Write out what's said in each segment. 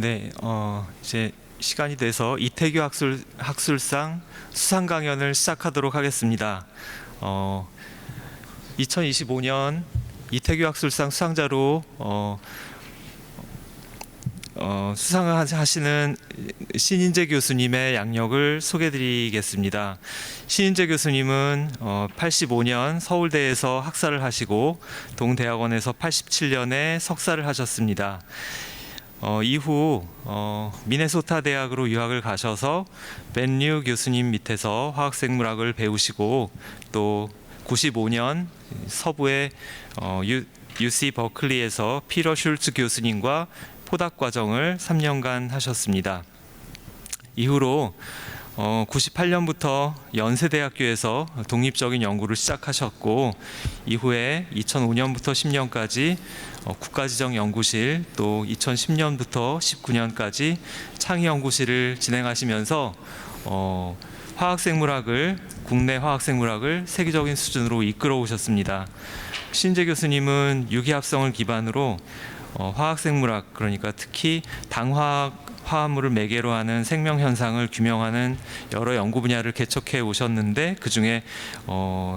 네, 이제 시간이 돼서 이태규 학술상 수상 강연을 시작하도록 하겠습니다. 2025년 이태규 학술상 수상자로 수상을 하시는 신인재 교수님의 양력을 소개드리겠습니다. 신인재 교수님은 85년 서울대에서 학사를 하시고 동대학원에서 87년에 석사를 하셨습니다. 이후 미네소타 대학으로 유학을 가셔서 벤류 교수님 밑에서 화학생물학을 배우시고 또 95년 서부의 UC 버클리에서 피터 슐츠 교수님과 포닥 과정을 3년간 하셨습니다. 이후로 98년부터 연세대학교에서 독립적인 연구를 시작하셨고 이후에 2005년부터 10년까지 국가지정연구실 또 2010년부터 19년까지 창의연구실을 진행하시면서 국내 화학생물학을 세계적인 수준으로 이끌어 오셨습니다. 신재 교수님은 유기합성을 기반으로 화학생물학, 그러니까 특히 화합물을 매개로 하는 생명현상을 규명하는 여러 연구 분야를 개척해 오셨는데 그 중에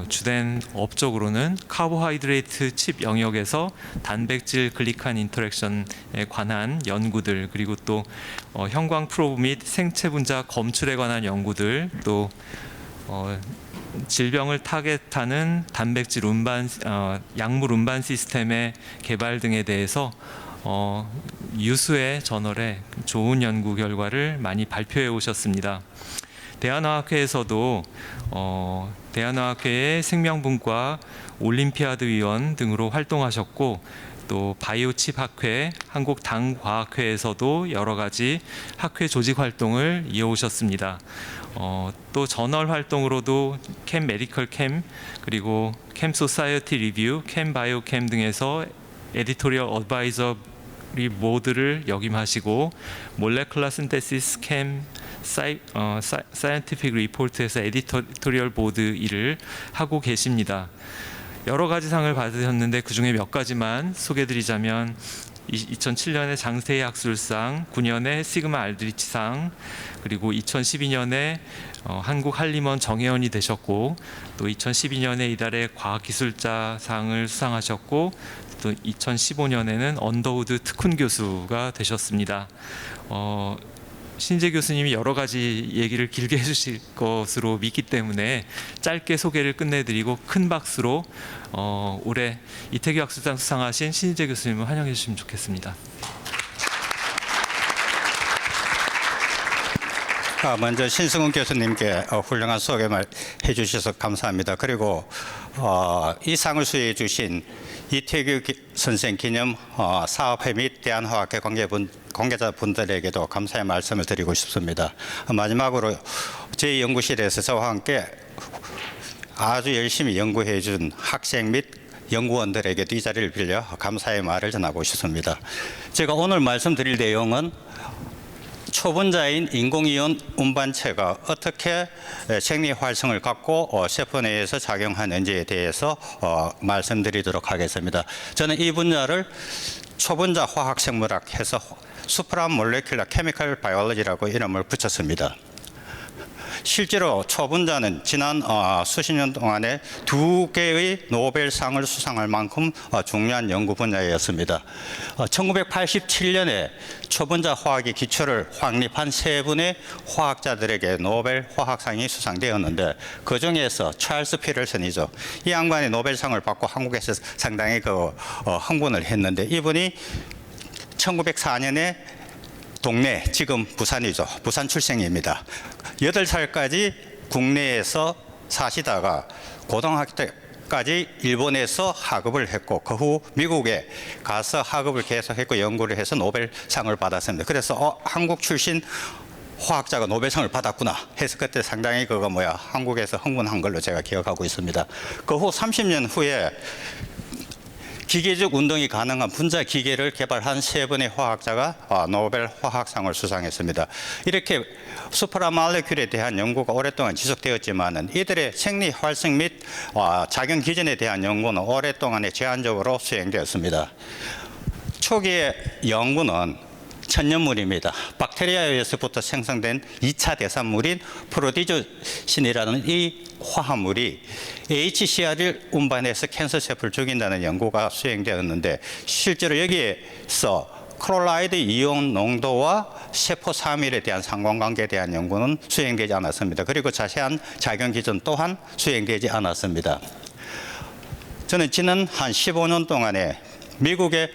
주된 업적으로는 카보하이드레이트 칩 영역에서 단백질 글리칸 인터랙션에 관한 연구들, 그리고 또 형광 프로브 및 생체 분자 검출에 관한 연구들, 또 질병을 타겟하는 단백질 약물 운반 시스템의 개발 등에 대해서 유수의 저널에 좋은 연구 결과를 많이 발표해 오셨습니다. 대한화학회에서도 대한화학회의 생명분과 올림피아드 위원 등으로 활동하셨고 또 바이오칩 학회, 한국당과학회에서도 여러 가지 학회 조직 활동을 이어오셨습니다. 또 저널 활동으로도 캠 메디컬 캠, 그리고 캠 소사이어티 리뷰, 캠 바이오 캠 등에서 에디토리얼 어드바이저리 보드를 역임하시고 몰레큘러 신테시스 캠 사이언티픽 리포트에서 에디토리얼 보드 일을 하고 계십니다. 여러 가지 상을 받으셨는데 그 중에 몇 가지만 소개드리자면 2007년에 장세희 학술상, 9년에 시그마 알드리치상, 그리고 2012년에 한국 한림원 정회원이 되셨고 또 2012년에 이달에 과학기술자상을 수상하셨고 또 2015년에는 언더우드 특훈 교수가 되셨습니다. 신재 교수님이 여러 가지 얘기를 길게 해주실 것으로 믿기 때문에 짧게 소개를 끝내드리고 큰 박수로 올해 이태규 학술상 수상하신 신재 교수님을 환영해 주시면 좋겠습니다. 먼저 신승훈 교수님께 훌륭한 소개를 해주셔서 감사합니다. 그리고 이 상을 수여해 주신 이태규 선생 기념 사업회 및 대한화학회 관계자분들에게도 감사의 말씀을 드리고 싶습니다. 마지막으로 저희 연구실에서 저와 함께 아주 열심히 연구해 준 학생 및 연구원들에게도 이 자리를 빌려 감사의 말을 전하고 싶습니다. 제가 오늘 말씀드릴 내용은 초분자인 인공이온 운반체가 어떻게 생리 활성을 갖고 세포 내에서 작용하는지에 대해서 말씀드리도록 하겠습니다. 저는 이 분야를 초분자 화학생물학 해서 수프라 몰레큘러 케미컬 바이올로지라고 이름을 붙였습니다. 실제로 초분자는 지난 수십 년 동안에 2개의 노벨상을 수상할 만큼 중요한 연구 분야였습니다. 1987년에 초분자 화학의 기초를 확립한 3분의 화학자들에게 노벨 화학상이 수상되었는데 그 중에서 찰스 피럴슨이죠. 이 양반이 노벨상을 받고 한국에서 상당히 흥분을 했는데 이분이 1904년에 동네, 지금 부산이죠. 부산 출생입니다. 8살까지 국내에서 사시다가 고등학교 때까지 일본에서 학업을 했고 그 후 미국에 가서 학업을 계속했고 연구를 해서 노벨상을 받았습니다. 그래서 한국 출신 화학자가 노벨상을 받았구나 해서 그때 상당히 한국에서 흥분한 걸로 제가 기억하고 있습니다. 그 후 30년 후에 기계적 운동이 가능한 분자 기계를 개발한 3분의 화학자가 노벨 화학상을 수상했습니다. 이렇게 수프라몰레큘에 대한 연구가 오랫동안 지속되었지만 이들의 생리 활성 및 작용 기전에 대한 연구는 오랫동안 제한적으로 수행되었습니다. 초기의 연구는 천연물입니다. 박테리아에 의해서부터 생성된 2차 대산물인 프로디조신이라는 이 화합물이 HCR을 운반해서 캔서 세포를 죽인다는 연구가 수행되었는데 실제로 여기에서 클로라이드 이온 농도와 세포 사밀에 대한 상관관계에 대한 연구는 수행되지 않았습니다. 그리고 자세한 작용 기준 또한 수행되지 않았습니다. 저는 지난 한 15년 동안에 미국의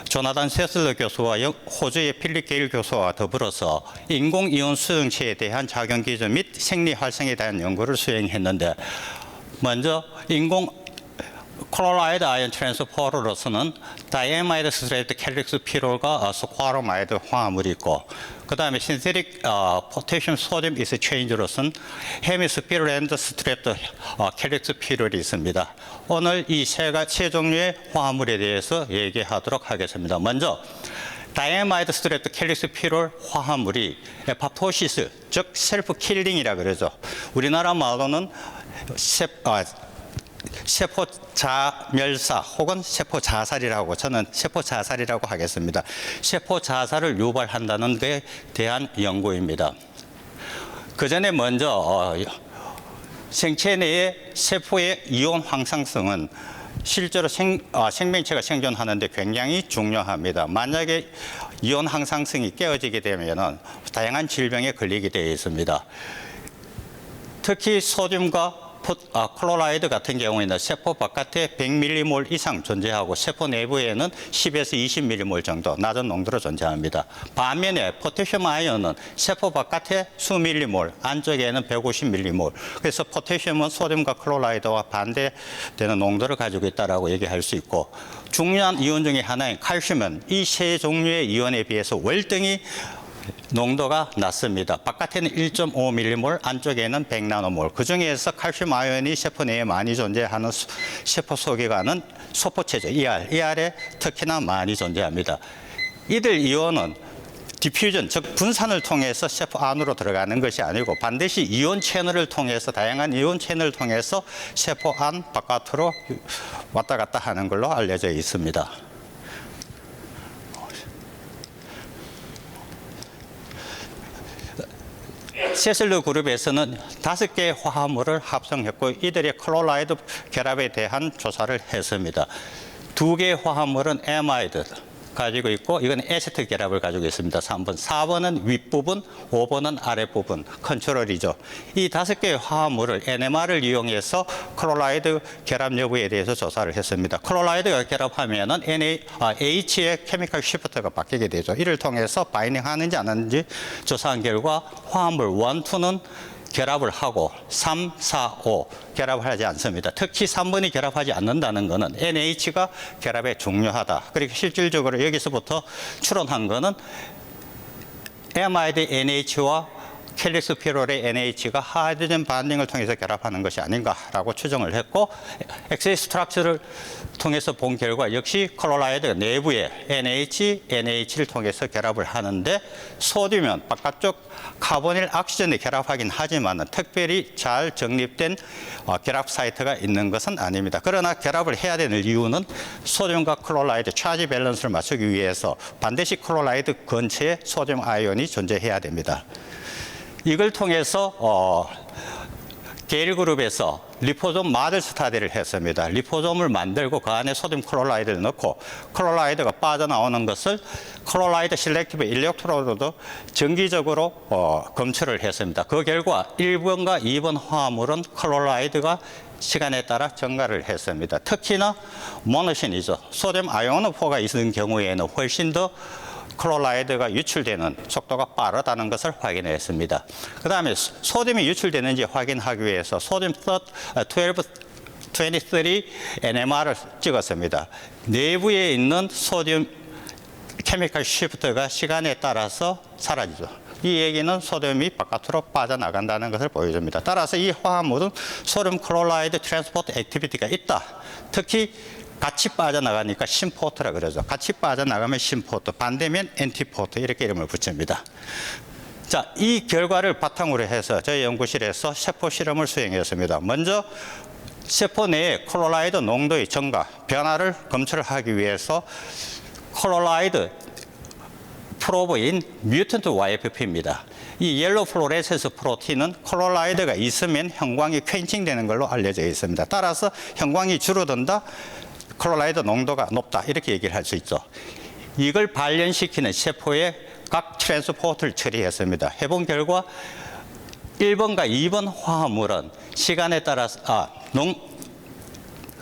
조나단 세슬러 교수와 호주의 필립 게일 교수와 더불어서 인공이온 수용체에 대한 작용 기준 및 생리 활성에 대한 연구를 수행했는데, 먼저 클로라이드 아이온 트랜스포러로서는 다이애마이드 스트레이트 캘릭스 피롤과 스쿼로마이드 화합물이 있고, 그 다음에 신세틱 포테슘 소듐 익스체인지로서는 헤미스피롤 앤드 스트랩트 캘릭스 피롤이 있습니다. 오늘 이 세 종류의 화합물에 대해서 얘기하도록 하겠습니다. 먼저 다이애마이드 스트레이트 캘릭스 피롤 화합물이 에파토시스, 즉 셀프 킬링이라 그러죠. 우리나라 말로는 세포 자멸사 혹은 세포 자살이라고, 저는 세포 자살이라고 하겠습니다. 세포 자살을 유발한다는 데 대한 연구입니다. 그 전에 먼저 생체 내의 세포의 이온 황상성은 실제로 생명체가 생존하는데 굉장히 중요합니다. 만약에 이온 황상성이 깨어지게 되면 다양한 질병에 걸리게 되어 있습니다. 특히 소듐과 클로라이드 같은 경우에는 세포 바깥에 100mm몰 이상 존재하고 세포 내부에는 10에서 20mm몰 정도 낮은 농도로 존재합니다. 반면에 포테슘 아이온은 세포 바깥에 수밀리몰, 안쪽에는 150mm몰. 그래서 포테슘은 소듐과 클로라이드와 반대되는 농도를 가지고 있다고 얘기할 수 있고, 중요한 이온 중에 하나인 칼슘은 이 세 종류의 이온에 비해서 월등히 농도가 낮습니다. 바깥에는 1.5mm몰, 안쪽에는 100나노몰. 그중에서 칼슘 아이온이 세포 내에 많이 존재하는 세포 속에 가는 소포체죠. ER에 특히나 많이 존재합니다. 이들 이온은 디퓨전, 즉 분산을 통해서 세포 안으로 들어가는 것이 아니고 반드시 이온 채널을 통해서, 다양한 이온 채널을 통해서 세포 안, 바깥으로 왔다 갔다 하는 걸로 알려져 있습니다. 세슬러 그룹에서는 5개의 화합물을 합성했고 이들의 클로라이드 결합에 대한 조사를 했습니다. 2개의 화합물은 에마이드 가지고 있고, 이건 에세트 결합을 가지고 있습니다. 3번. 4번은 윗부분, 5번은 아랫부분, 컨트롤이죠. 이 5개의 화합물을 NMR을 이용해서 클로라이드 결합 여부에 대해서 조사를 했습니다. 클로라이드가 결합하면은 H의 케미컬 시프트가 바뀌게 되죠. 이를 통해서 바이닝 하는지 안 하는지 조사한 결과 화합물 1, 2는 결합을 하고 3, 4, 5 결합을 하지 않습니다. 특히 3번이 결합하지 않는다는 것은 NH가 결합에 중요하다. 그리고 실질적으로 여기서부터 추론한 것은 에마이드 NH와 캘릭스 피롤의 NH가 하이드로젠 반딩을 통해서 결합하는 것이 아닌가라고 추정을 했고, 엑스레이 스트럭처를 통해서 본 결과 역시 클로라이드 내부에 NH를 통해서 결합을 하는데, 소듐은 바깥쪽 카보닐 악시전에 결합하긴 하지만 특별히 잘 정립된 결합 사이트가 있는 것은 아닙니다. 그러나 결합을 해야 되는 이유는 소듐과 클로라이드 차지 밸런스를 맞추기 위해서 반드시 클로라이드 근처에 소듐 아이온이 존재해야 됩니다. 이걸 통해서 게일 그룹에서 리포솜 마들 스타디를 했습니다. 리포솜을 만들고 그 안에 소듐 클로라이드를 넣고 클로라이드가 빠져나오는 것을 클로라이드 실렉티브 일렉트로드도 정기적으로 검출을 했습니다. 그 결과 1번과 2번 화합물은 클로라이드가 시간에 따라 증가를 했습니다. 특히나 모노신이죠. 소듐 아이오노포가 있는 경우에는 훨씬 더 클로라이드가 유출되는 속도가 빠르다는 것을 확인했습니다. 그 다음에 소듐이 유출되는지 확인하기 위해서 소듐 1223 NMR을 찍었습니다. 내부에 있는 소듐 케미컬 시프트가 시간에 따라서 사라지죠. 이 얘기는 소듐이 바깥으로 빠져나간다는 것을 보여줍니다. 따라서 이 화합물은 소듐 클로라이드 트랜스포트 액티비티가 있다. 특히 같이 빠져나가니까 심포트라 그러죠. 같이 빠져나가면 심포트, 반대면 엔티포트, 이렇게 이름을 붙입니다. 자, 이 결과를 바탕으로 해서 저희 연구실에서 세포 실험을 수행했습니다. 먼저 세포 내에 클로라이드 농도의 증가, 변화를 검출하기 위해서 클로라이드 프로브인 뮤턴트 YFP입니다. 이 옐로우 플로레센스 프로틴은 콜로라이드가 있으면 형광이 퀘인칭되는 걸로 알려져 있습니다. 따라서 형광이 줄어든다, 콜로라이드 농도가 높다 이렇게 얘기를 할 수 있죠. 이걸 발현시키는 세포의 각 트랜스포트를 처리했습니다. 해본 결과 1번과 2번 화합물은 시간에 따라서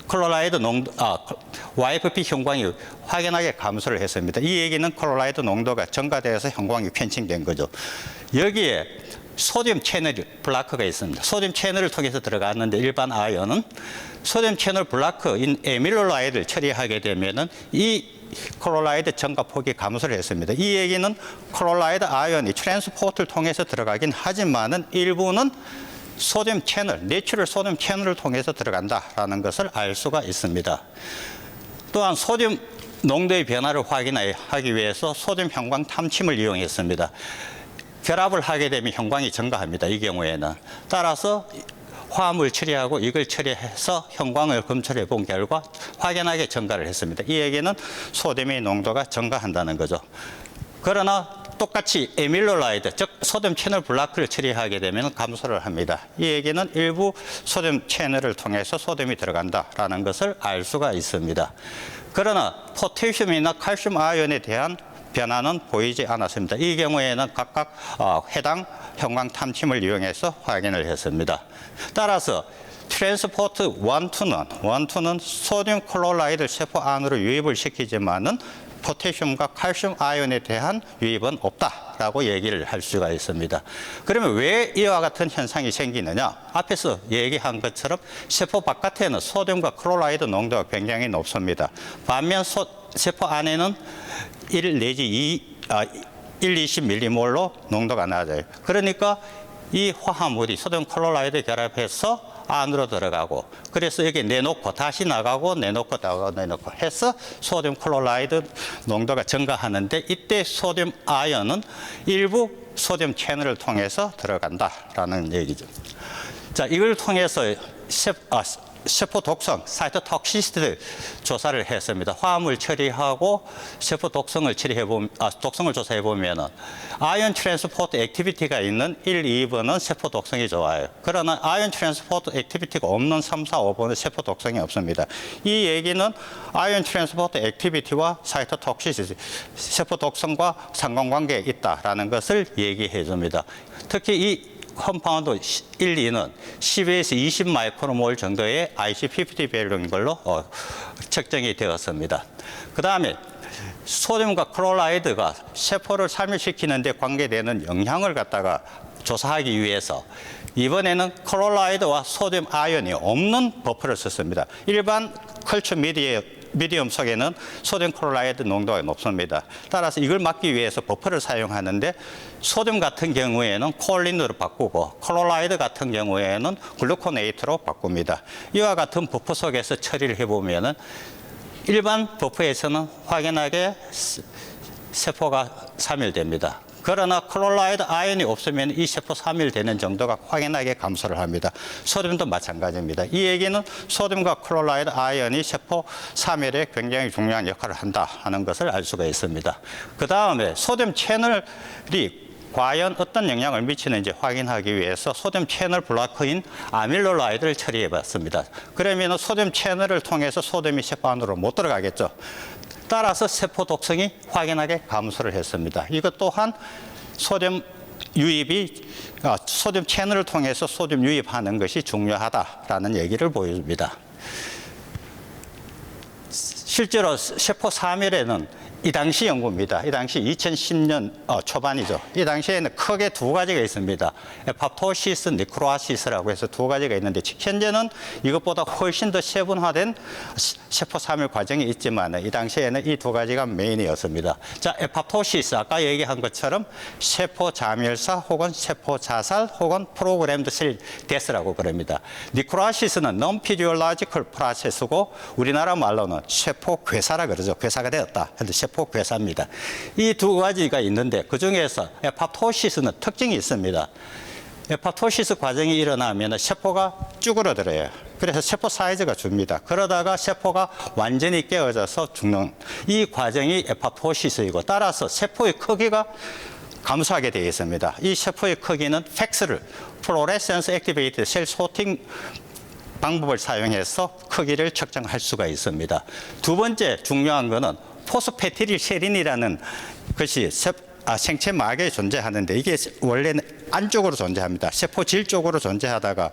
콜로라이드 농도, YFP 형광이 확연하게 감소를 했습니다. 이 얘기는 콜로라이드 농도가 증가되어서 형광이 퀘인칭된 거죠. 여기에 소듐 채널 블라커가 있습니다. 소듐 채널을 통해서 들어갔는데 일반 아연은 소듐 채널 블라커인 에밀로라이드를 처리하게 되면은 이 콜로라이드 증가폭이 감소를 했습니다. 이 얘기는 콜로라이드 아연이 트랜스포트를 통해서 들어가긴 하지만은 일부는 소듐 채널, 내추럴 소듐 채널을 통해서 들어간다라는 것을 알 수가 있습니다. 또한 소듐 농도의 변화를 확인하기 위해서 소듐 형광 탐침을 이용했습니다. 결합을 하게 되면 형광이 증가합니다. 이 경우에는. 따라서 화합물 처리하고 이걸 처리해서 형광을 검출해 본 결과 확연하게 증가를 했습니다. 이 얘기는 소듐의 농도가 증가한다는 거죠. 그러나 똑같이 에밀로라이드, 즉 소듐 채널 블라크를 처리하게 되면 감소를 합니다. 이 얘기는 일부 소듐 채널을 통해서 소듐이 들어간다라는 것을 알 수가 있습니다. 그러나 포타슘이나 칼슘 아연에 대한 변화는 보이지 않았습니다. 이 경우에는 각각 해당 형광 탐침을 이용해서 확인을 했습니다. 따라서 트랜스포트 1,2는 소듐 콜로라이드 세포 안으로 유입을 시키지만은 포타슘과 칼슘 아연에 대한 유입은 없다라고 얘기를 할 수가 있습니다. 그러면 왜 이와 같은 현상이 생기느냐? 앞에서 얘기한 것처럼 세포 바깥에는 소듐과 클로라이드 농도가 굉장히 높습니다. 반면 세포 안에는 1 내지 20밀리몰로 농도가 낮아요. 그러니까 이 화합물이 소듐 클로라이드 결합해서 안으로 들어가고, 그래서 여기 내놓고 다시 나가고 내놓고 나가고 내놓고 해서 소듐 클로라이드 농도가 증가하는데, 이때 소듐 아연은 일부 소듐 채널을 통해서 들어간다라는 얘기죠. 자, 이걸 통해서 세포 독성, 사이토톡시시티 조사를 했습니다. 화합물 처리하고 세포 독성을 독성을 조사해 보면은 아이언 트랜스포트 액티비티가 있는 1, 2번은 세포 독성이 좋아요. 그러나 아이언 트랜스포트 액티비티가 없는 3, 4, 5번은 세포 독성이 없습니다. 이 얘기는 아이언 트랜스포트 액티비티와 사이토톡시시티, 세포 독성과 상관관계에 있다라는 것을 얘기해 줍니다. 특히 이 컴파운드 1, 2는 10에서 20 마이크로몰 정도의 IC50 밸류인 걸로 측정이 되었습니다. 그 다음에 소듐과 클로라이드가 세포를 삶유시키는 데 관계되는 영향을 갖다가 조사하기 위해서 이번에는 클로라이드와 소듐 아연이 없는 버퍼를 썼습니다. 일반 컬처 미디엄 속에는 소듐 클로라이드 농도가 높습니다. 따라서 이걸 막기 위해서 버퍼를 사용하는데, 소듐 같은 경우에는 콜린으로 바꾸고 클로라이드 같은 경우에는 글루코네이트로 바꿉니다. 이와 같은 버퍼 속에서 처리를 해보면은 일반 버퍼에서는 확연하게 세포가 사멸됩니다. 그러나 클로라이드 아연이 없으면 이 세포 사멸되는 정도가 확연하게 감소를 합니다. 소듐도 마찬가지입니다. 이 얘기는 소듐과 클로라이드 아연이 세포 사멸에 굉장히 중요한 역할을 한다 하는 것을 알 수가 있습니다. 그 다음에 소듐 채널이 과연 어떤 영향을 미치는지 확인하기 위해서 소듐 채널 블라커인 아밀로라이드를 처리해 봤습니다. 그러면 소듐 채널을 통해서 소듐이 세포 안으로 못 들어가겠죠. 따라서 세포 독성이 확연하게 감소를 했습니다. 이것 또한 소듐 채널을 통해서 소듐 유입하는 것이 중요하다라는 얘기를 보여줍니다. 실제로 세포 사멸에는 이 당시 연구입니다. 이 당시 2010년 초반이죠. 이 당시에는 크게 두 가지가 있습니다. 에파토시스, 니크로아시스라고 해서 두 가지가 있는데, 현재는 이것보다 훨씬 더 세분화된 세포 사멸 과정이 있지만 이 당시에는 이 두 가지가 메인이었습니다. 자, 에파토시스, 아까 얘기한 것처럼 세포 자멸사 혹은 세포 자살 혹은 프로그램드 셀 데스라고 그럽니다. 니크로아시스는 non-physiological process고 우리나라 말로는 세포 괴사라 그러죠. 괴사가 되었다. 세포 괴사입니다. 이 두 가지가 있는데 그 중에서 에파토시스는 특징이 있습니다. 에파토시스 과정이 일어나면 세포가 쭈그러들어요. 그래서 세포 사이즈가 줍니다. 그러다가 세포가 완전히 깨어져서 죽는 이 과정이 에파토시스이고, 따라서 세포의 크기가 감소하게 되어 있습니다. 이 세포의 크기는 팩스를 플로레센스 액티베이티드 셀 소팅 방법을 사용해서 크기를 측정할 수가 있습니다. 두 번째 중요한 것은 포스페티딜세린이라는 것이 생체막에 존재하는데, 이게 원래는 안쪽으로 존재합니다. 세포질 쪽으로 존재하다가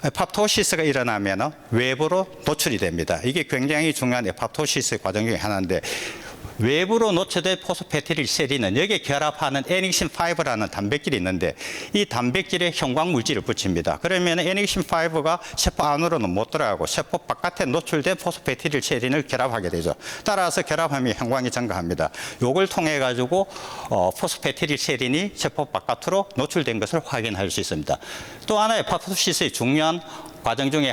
에파토시스가 일어나면 외부로 노출이 됩니다. 이게 굉장히 중요한 에파토시스의 과정 중에 하나인데, 외부로 노출된 포스페티딜세린은 여기에 결합하는 에닉신5라는 단백질이 있는데, 이 단백질에 형광물질을 붙입니다. 그러면 에닉신5가 세포 안으로는 못 들어가고 세포 바깥에 노출된 포스페티딜세린을 결합하게 되죠. 따라서 결합하면 형광이 증가합니다. 이걸 통해 가지고 포스페티딜세린이 세포 바깥으로 노출된 것을 확인할 수 있습니다. 또 하나의 에파토시스의 중요한 과정 중에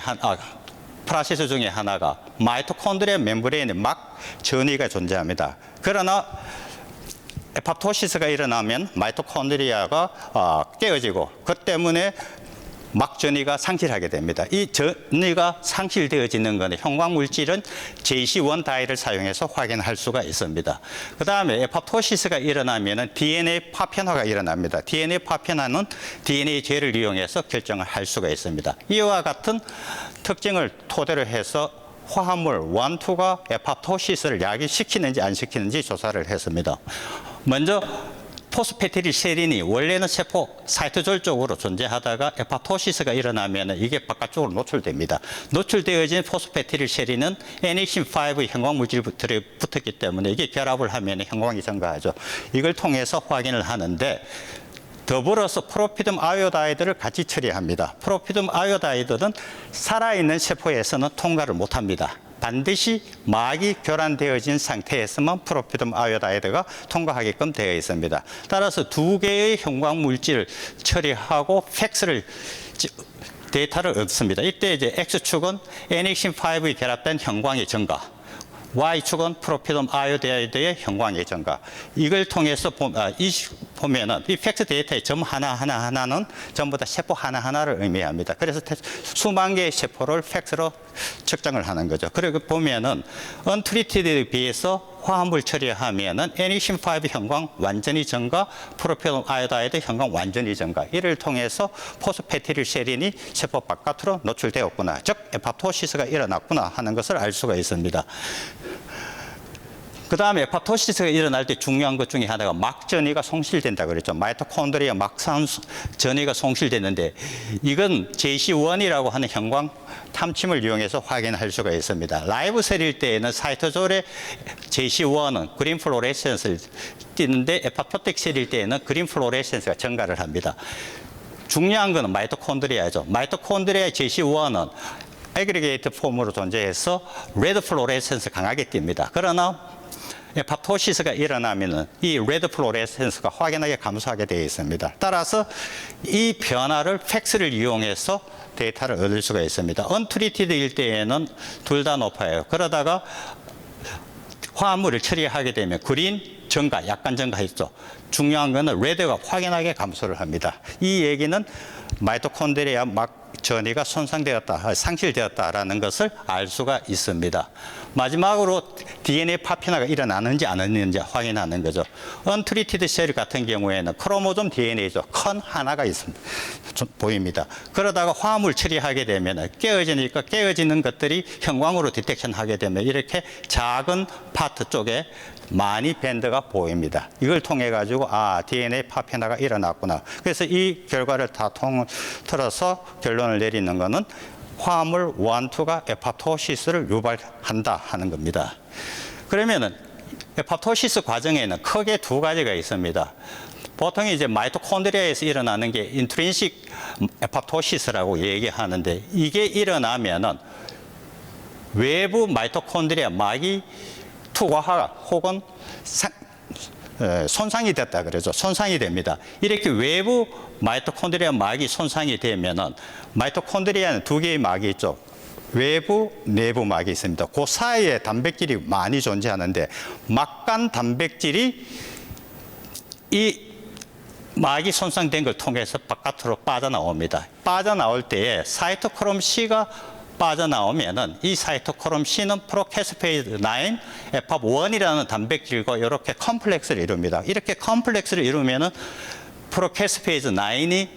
프로세스 중에 하나가 마이토콘드리아 멤브레인에 막 전이가 존재합니다. 그러나 에파토시스가 일어나면 마이토콘드리아가 깨어지고, 그 때문에 막 전이가 상실하게 됩니다. 이 전이가 상실되어지는 것은 형광물질은 JC1 다이를 사용해서 확인할 수가 있습니다. 그 다음에 에파토시스가 일어나면 DNA 파편화가 일어납니다. DNA 파편화는 DNA 젤을 이용해서 결정을 할 수가 있습니다. 이와 같은 특징을 토대로 해서 화합물 1, 2가 에파토시스를 야기시키는지 안 시키는지 조사를 했습니다. 먼저 포스페티딜세린이 원래는 세포 사이토졸 쪽으로 존재하다가 에파토시스가 일어나면 이게 바깥쪽으로 노출됩니다. 노출되어진 포스페티딜세린은 에닉신5 형광물질들이 붙었기 때문에 이게 결합을 하면 형광이 증가하죠. 이걸 통해서 확인을 하는데, 더불어서 프로피듬 아이오다이드를 같이 처리합니다. 프로피듬 아이오다이드는 살아있는 세포에서는 통과를 못합니다. 반드시 막이 교란되어진 상태에서만 프로피듬 아이오다이드가 통과하게끔 되어 있습니다. 따라서 두 개의 형광물질을 처리하고 팩스를 데이터를 얻습니다. 이때 이제 X축은 에닉신5에 결합된 형광의 증가, Y축은 프로피듬 아이오다이드의 형광의 증가. 이걸 통해서 보면은 이 팩스 데이터의 점 하나는 전부 다 세포 하나하나를 의미합니다. 그래서 수만 개의 세포를 팩스로 측정을 하는 거죠. 그리고 보면은 언트리티드에 비해서 화합물 처리하면은 에닉신5 형광 완전히 증가, 프로피듬 아이오다이드 형광 완전히 증가. 이를 통해서 포스페티딜세린이 세포 바깥으로 노출되었구나, 즉 에파토시스가 일어났구나 하는 것을 알 수가 있습니다. 그 다음에 에파토시스가 일어날 때 중요한 것 중에 하나가 막전이가 송실된다 그랬죠. 마이토콘드리아 막산 전이가 송실되는데, 이건 JC1이라고 하는 형광 탐침을 이용해서 확인할 수가 있습니다. 라이브 셀일 때에는 사이토졸의 JC1은 그린 플로레센스를 띠는데, 에파토틱 셀일 때에는 그린 플로레센스가 증가를 합니다. 중요한 것은 마이토콘드리아죠. 마이토콘드리아의 JC1은 애그리게이트 폼으로 존재해서 레드 플로레센스 강하게 띱니다. 그러나 에파토시스가 일어나면 이 레드 플로레센스가 확연하게 감소하게 되어 있습니다. 따라서 이 변화를 팩스를 이용해서 데이터를 얻을 수가 있습니다. 언트리티드일 때에는 둘 다 높아요. 그러다가 화합물을 처리하게 되면 그린 증가, 약간 증가했죠. 중요한 것은 레드가 확연하게 감소를 합니다. 이 얘기는 마이토콘드리아 막 전이가 손상되었다, 상실되었다라는 것을 알 수가 있습니다. 마지막으로 DNA 파편화가 일어나는지 안 일어나는지 확인하는 거죠. 언트리티드 셀 같은 경우에는 크로모좀 DNA죠. 큰 하나가 있습니다. 보입니다. 그러다가 화합물 처리하게 되면 깨어지니까 깨어지는 것들이 형광으로 디텍션하게 되면 이렇게 작은 파트 쪽에 많이 밴드가 보입니다. 이걸 통해 가지고 DNA 파편화가 일어났구나. 그래서 이 결과를 다 통틀어서 결론을 내리는 것은 화합물 1, 2가 에파토시스를 유발한다 하는 겁니다. 그러면은 에파토시스 과정에는 크게 두 가지가 있습니다. 보통 이제 마이토콘드리아에서 일어나는 게 인트린식 에파토시스라고 얘기하는데, 이게 일어나면은 외부 마이토콘드리아 막이 투과화 혹은 손상이 됐다 그러죠. 손상이 됩니다. 이렇게 외부 마이토콘드리아 막이 손상이 되면은, 마이토콘드리아는 두 개의 막이 있죠. 외부, 내부 막이 있습니다. 그 사이에 단백질이 많이 존재하는데, 막간 단백질이 이 막이 손상된 걸 통해서 바깥으로 빠져나옵니다. 빠져나올 때에 사이토크롬 C가 빠져나오면은 이 사이토크롬 C는 프로캐스페이즈 9 FAP1이라는 단백질과 이렇게 컴플렉스를 이룹니다. 이렇게 컴플렉스를 이루면은 프로캐스페이즈 9이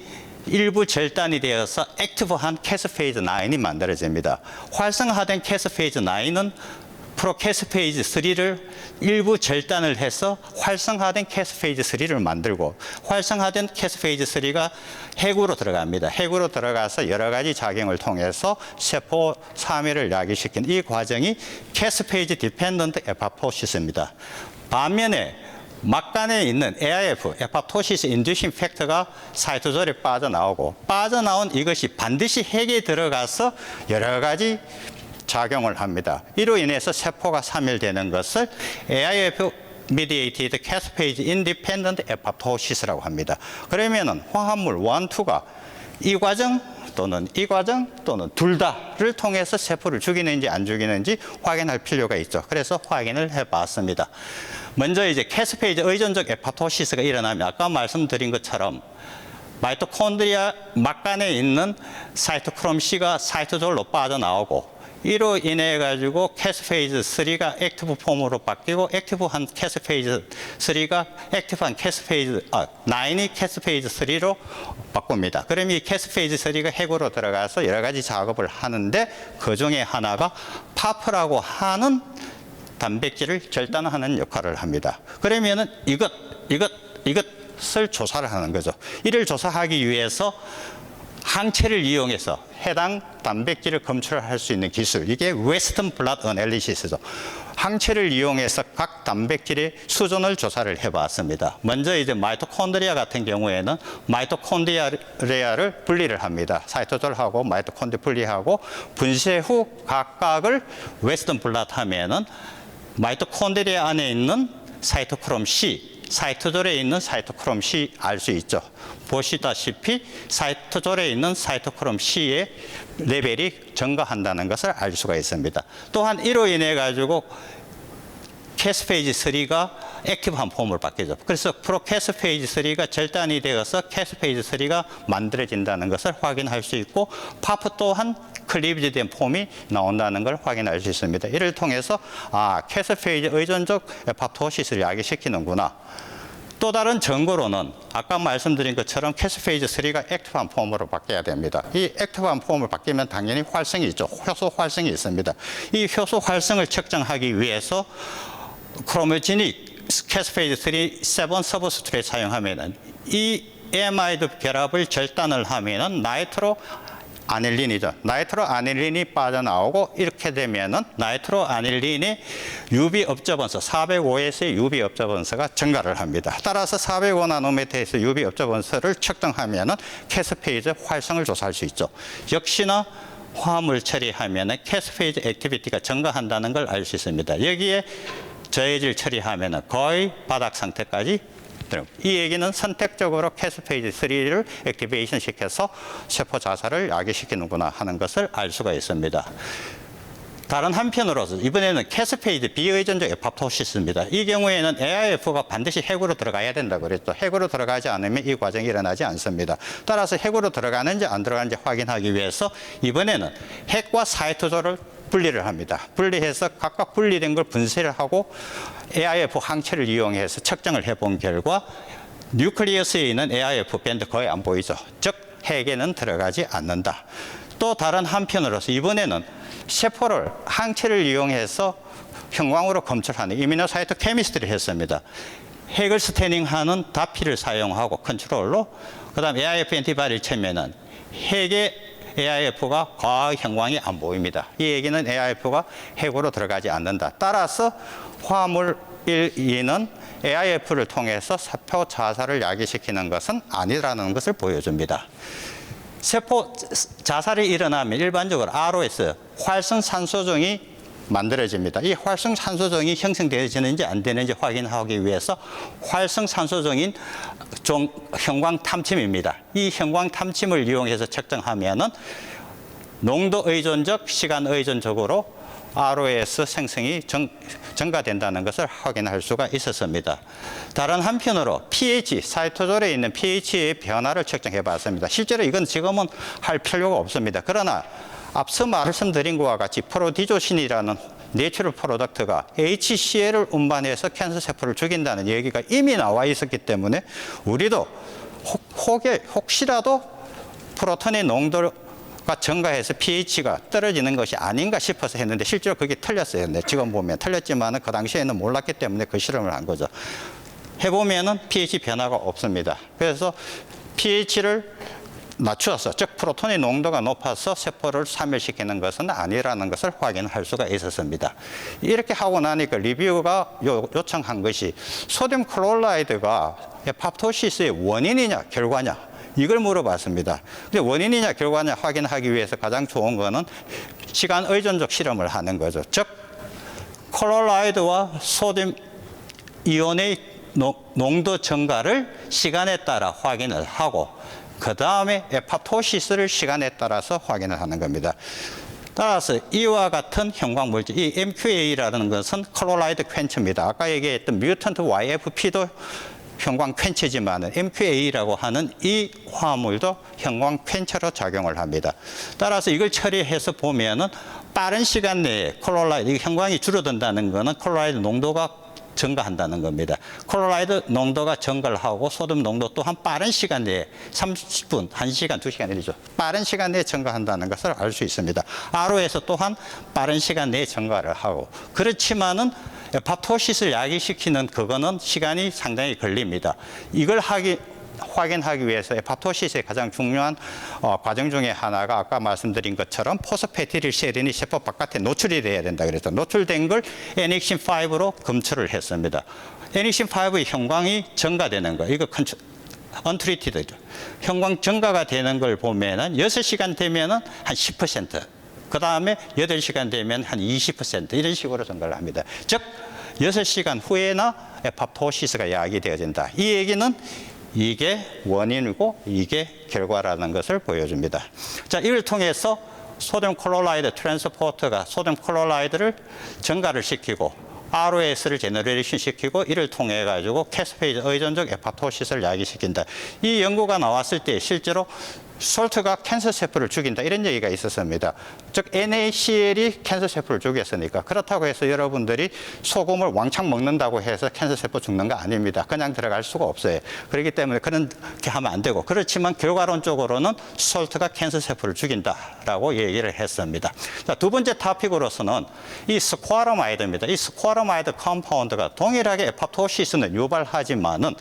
일부 절단이 되어서 액티브한 캐스페이즈 9이 만들어집니다. 활성화된 캐스페이즈 9은 프로캐스페이즈 3를 일부 절단을 해서 활성화된 캐스페이즈 3를 만들고, 활성화된 캐스페이즈 3가 핵으로 들어갑니다. 핵으로 들어가서 여러 가지 작용을 통해서 세포 사멸을 야기시킨 이 과정이 캐스페이즈 디펜던트 에파토시스입니다. 반면에 막간에 있는 AIF, 에파토시스 인듀싱 팩터가 사이토졸에 빠져나오고, 빠져나온 이것이 반드시 핵에 들어가서 여러 가지 작용을 합니다. 이로 인해서 세포가 사멸되는 것을 AIF mediated caspase independent apoptosis라고 합니다. 그러면은 화합물 1, 2가 이 과정 또는 이 과정 또는 둘 다를 통해서 세포를 죽이는지 안 죽이는지 확인할 필요가 있죠. 그래서 확인을 해봤습니다. 먼저 이제 캐스페이즈 의존적 에파토시스가 일어나면 아까 말씀드린 것처럼 마이토콘드리아 막간에 있는 사이토크롬 C가 사이토졸로 빠져나오고, 이로 인해 가지고 캐스페이즈 3가 액티브 폼으로 바뀌고, 액티브한 캐스페이즈 3가 액티브한 캐스페이즈 9이 캐스페이즈 3로 바꿉니다. 그럼 이 캐스페이즈 3가 핵으로 들어가서 여러 가지 작업을 하는데, 그 중에 하나가 파프라고 하는 단백질을 절단하는 역할을 합니다. 그러면은 이것을 조사를 하는 거죠. 이를 조사하기 위해서 항체를 이용해서 해당 단백질을 검출할 수 있는 기술, 이게 웨스턴 블랏 어널리시스죠. 항체를 이용해서 각 단백질의 수준을 조사를 해봤습니다. 먼저 이제 마이토콘드리아 같은 경우에는 마이토콘드리아를 분리를 합니다. 사이토졸하고 마이토콘드리아 분리하고, 분쇄 후 각각을 웨스턴 블랏 하면은 마이토콘드리아 안에 있는 사이토크롬 C, 사이토졸에 있는 사이토크롬 C 알 수 있죠. 보시다시피 사이토졸에 있는 사이토크롬 C의 레벨이 증가한다는 것을 알 수가 있습니다. 또한 이로 인해 가지고 캐스페이즈 3가 액티브한 폼을 바뀌죠. 그래서 프로캐스페이즈 3가 절단이 되어서 캐스페이즈 3가 만들어진다는 것을 확인할 수 있고, 파프 또한 클리비지된 폼이 나온다는 걸 확인할 수 있습니다. 이를 통해서 캐스페이즈 의존적 에파토시스를 야기시키는구나. 또 다른 증거로는 아까 말씀드린 것처럼 캐스페이즈 3가 액티브한 폼으로 바뀌어야 됩니다. 이 액티브한 폼을 바뀌면 당연히 활성이 있죠. 효소 활성이 있습니다. 이 효소 활성을 측정하기 위해서 크로모제닉 캐스페이즈 3 7 서브스트레이트 사용하면은 이 에마이드 결합을 절단을 하면은 나이트로 아닐린이죠. 나이트로 아닐린이 빠져나오고, 이렇게 되면은 나이트로 아닐린의 UV 업저번스 405에서의 UV 업저번스가 증가를 합니다. 따라서 405 나노미터에서 UV 업저번스를 측정하면은 캐스페이즈 활성을 조사할 수 있죠. 역시나 화합물 처리하면은 캐스페이즈 액티비티가 증가한다는 걸 알 수 있습니다. 여기에 저해질 처리하면은 거의 바닥 상태까지. 이 얘기는 선택적으로 캐스페이즈 3를 액티베이션 시켜서 세포 자살을 야기시키는구나 하는 것을 알 수가 있습니다. 다른 한편으로서 이번에는 캐스페이즈 비의존적 에파토시스입니다. 이 경우에는 AIF가 반드시 핵으로 들어가야 된다고 그랬죠. 핵으로 들어가지 않으면 이 과정이 일어나지 않습니다. 따라서 핵으로 들어가는지 안 들어가는지 확인하기 위해서 이번에는 핵과 사이토졸을 분리를 합니다. 분리해서 각각 분리된 걸 분쇄를 하고 AIF 항체를 이용해서 측정을 해본 결과 뉴클리어스에 있는 AIF 밴드 거의 안 보이죠. 즉 핵에는 들어가지 않는다. 또 다른 한편으로서 이번에는 세포를 항체를 이용해서 형광으로 검출하는 이뮤노사이토 케미스트리를 했습니다. 핵을 스태닝하는 다피를 사용하고 컨트롤로, 그다음 AIF 엔티바디를 쳐면은 핵의 AIF가 과학 형광이 안 보입니다. 이 얘기는 AIF가 핵으로 들어가지 않는다. 따라서 화합물 1, 2는 AIF를 통해서 세포 자살을 야기시키는 것은 아니라는 것을 보여줍니다. 세포 자살이 일어나면 일반적으로 ROS, 활성산소종이 만들어집니다. 이 활성산소종이 형성되어지는지 안 되는지 확인하기 위해서 활성산소종인 형광 탐침입니다. 이 형광 탐침을 이용해서 측정하면은 농도 의존적, 시간 의존적으로 ROS 생성이 증가된다는 것을 확인할 수가 있었습니다. 다른 한편으로 pH, 사이토졸에 있는 pH의 변화를 측정해 봤습니다. 실제로 이건 지금은 할 필요가 없습니다. 그러나 앞서 말씀드린 것과 같이 프로디조신이라는 내추럴 프로덕트가 HCl을 운반해서 캔서 세포를 죽인다는 얘기가 이미 나와 있었기 때문에 우리도 혹시라도 프로톤의 농도가 증가해서 pH가 떨어지는 것이 아닌가 싶어서 했는데 실제로 그게 틀렸어요. 근데 지금 보면 틀렸지만 그 당시에는 몰랐기 때문에 그 실험을 한 거죠. 해보면은 pH 변화가 없습니다. 그래서 pH를 낮추어서, 즉 프로톤의 농도가 높아서 세포를 사멸시키는 것은 아니라는 것을 확인할 수가 있었습니다. 이렇게 하고 나니까 리뷰가 요청한 것이 소듐 클로라이드가 에팝토시스의 원인이냐 결과냐 이걸 물어봤습니다. 근데 원인이냐 결과냐 확인하기 위해서 가장 좋은 거는 시간 의존적 실험을 하는 거죠. 즉 클로라이드와 소듐 이온의 농도 증가를 시간에 따라 확인을 하고 그 다음에 에팝토시스를 시간에 따라서 확인을 하는 겁니다. 따라서 이와 같은 형광물질, 이 MQA라는 것은 클로라이드 퀸처입니다. 아까 얘기했던 뮤턴트 YFP도 형광 퀸처지만 MQA라고 하는 이 화합물도 형광 퀸처로 작용을 합니다. 따라서 이걸 처리해서 보면은 빠른 시간 내에 클로라이드, 형광이 줄어든다는 것은 클로라이드 농도가 증가한다는 겁니다. 클로라이드 농도가 증가를 하고 소듐 농도 또한 빠른 시간 내에 30분, 1시간, 2시간이죠. 빠른 시간 내에 증가한다는 것을 알 수 있습니다. RO에서 또한 빠른 시간 내에 증가를 하고 그렇지만은 에팝토시스를 야기시키는 그거는 시간이 상당히 걸립니다. 이걸 확인하기 위해서 에팝토시스의 가장 중요한 과정 중에 하나가 아까 말씀드린 것처럼 포스페티딜세린이 세포 바깥에 노출이 돼야 된다 그래서 노출된 걸 NXin5로 검출을 했습니다. NXin5의 형광이 증가되는 거, 이거 언트리티드죠. 형광 증가가 되는 걸 보면은 6시간 되면은 한 10%, 그 다음에 8시간 되면 한 20% 이런 식으로 증가를 합니다. 즉 6시간 후에나 에팝토시스가 야기되어진다. 이 얘기는 이게 원인이고 이게 결과라는 것을 보여줍니다. 자, 이를 통해서 소듐 클로라이드 트랜스포터가 소듐 클로라이드를 증가를 시키고 ROS를 제너레이션 시키고 이를 통해 가지고 캐스페이드 의존적 에파토시스를 야기시킨다. 이 연구가 나왔을 때 실제로 솔트가 캔서 세포를 죽인다 이런 얘기가 있었습니다. 즉 NaCl이 캔서 세포를 죽였으니까 그렇다고 해서 여러분들이 소금을 왕창 먹는다고 해서 캔서 세포 죽는 거 아닙니다. 그냥 들어갈 수가 없어요. 그렇기 때문에 그렇게 하면 안 되고 그렇지만 결과론적으로는 솔트가 캔서 세포를 죽인다라고 얘기를 했습니다. 자, 두 번째 토픽으로서는 이 스쿼러마이드입니다. 이 스쿼러마이드 컴파운드가 동일하게 에파토시스는 유발하지만은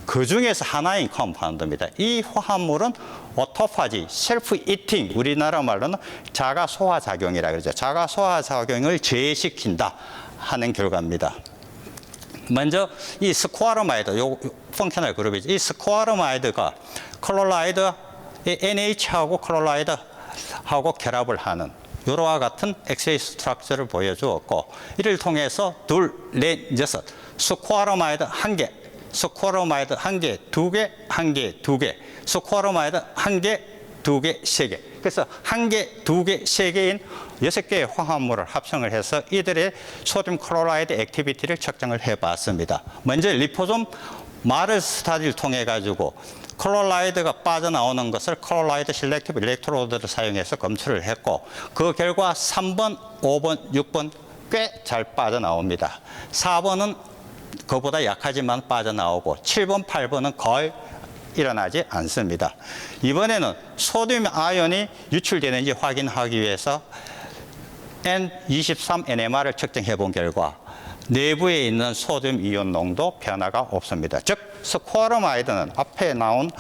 그 중에서 하나인 컴파운드입니다. 이 화합물은 오토파지, 셀프 이팅, 우리나라 말로는 자가 소화 작용이라 그러죠. 자가 소화 작용을 제시킨다 하는 결과입니다. 먼저 이 스쿼러마이드, 요 펑셔널 그룹이죠. 이 스쿼러마이드가 클로라이드, NH하고 클로라이드하고 결합을 하는 요로와 같은 엑스레이 스트럭처를 보여주었고 이를 통해서 둘, 넷, 여섯, 스쿼러마이드 한 개, 스쿼러마이드 한 개, 두 개, 한 개, 두 개, 스쿼러마이드 한 개, 두 개, 세 개. 그래서 한 개, 두 개, 세 개인 6개의 화합물을 합성을 해서 이들의 소듐 클로라이드 액티비티를 측정을 해봤습니다. 먼저 리포솜 마를 스타디를 통해 가지고 클로라이드가 빠져나오는 것을 클로라이드 실렉티브 일렉트로드를 사용해서 검출을 했고 그 결과 3번, 5번, 6번 꽤 잘 빠져나옵니다. 4번은 그보다 약하지만 빠져나오고 7번, 8번은 거의 일어나지 않습니다. 이번에는 소듐 아연이 유출되는지 확인하기 위해서 N23NMR을 측정해 본 결과 내부에 있는 소듐 이온 농도 변화가 없습니다. 즉 스쿼러마이드는 앞에 나온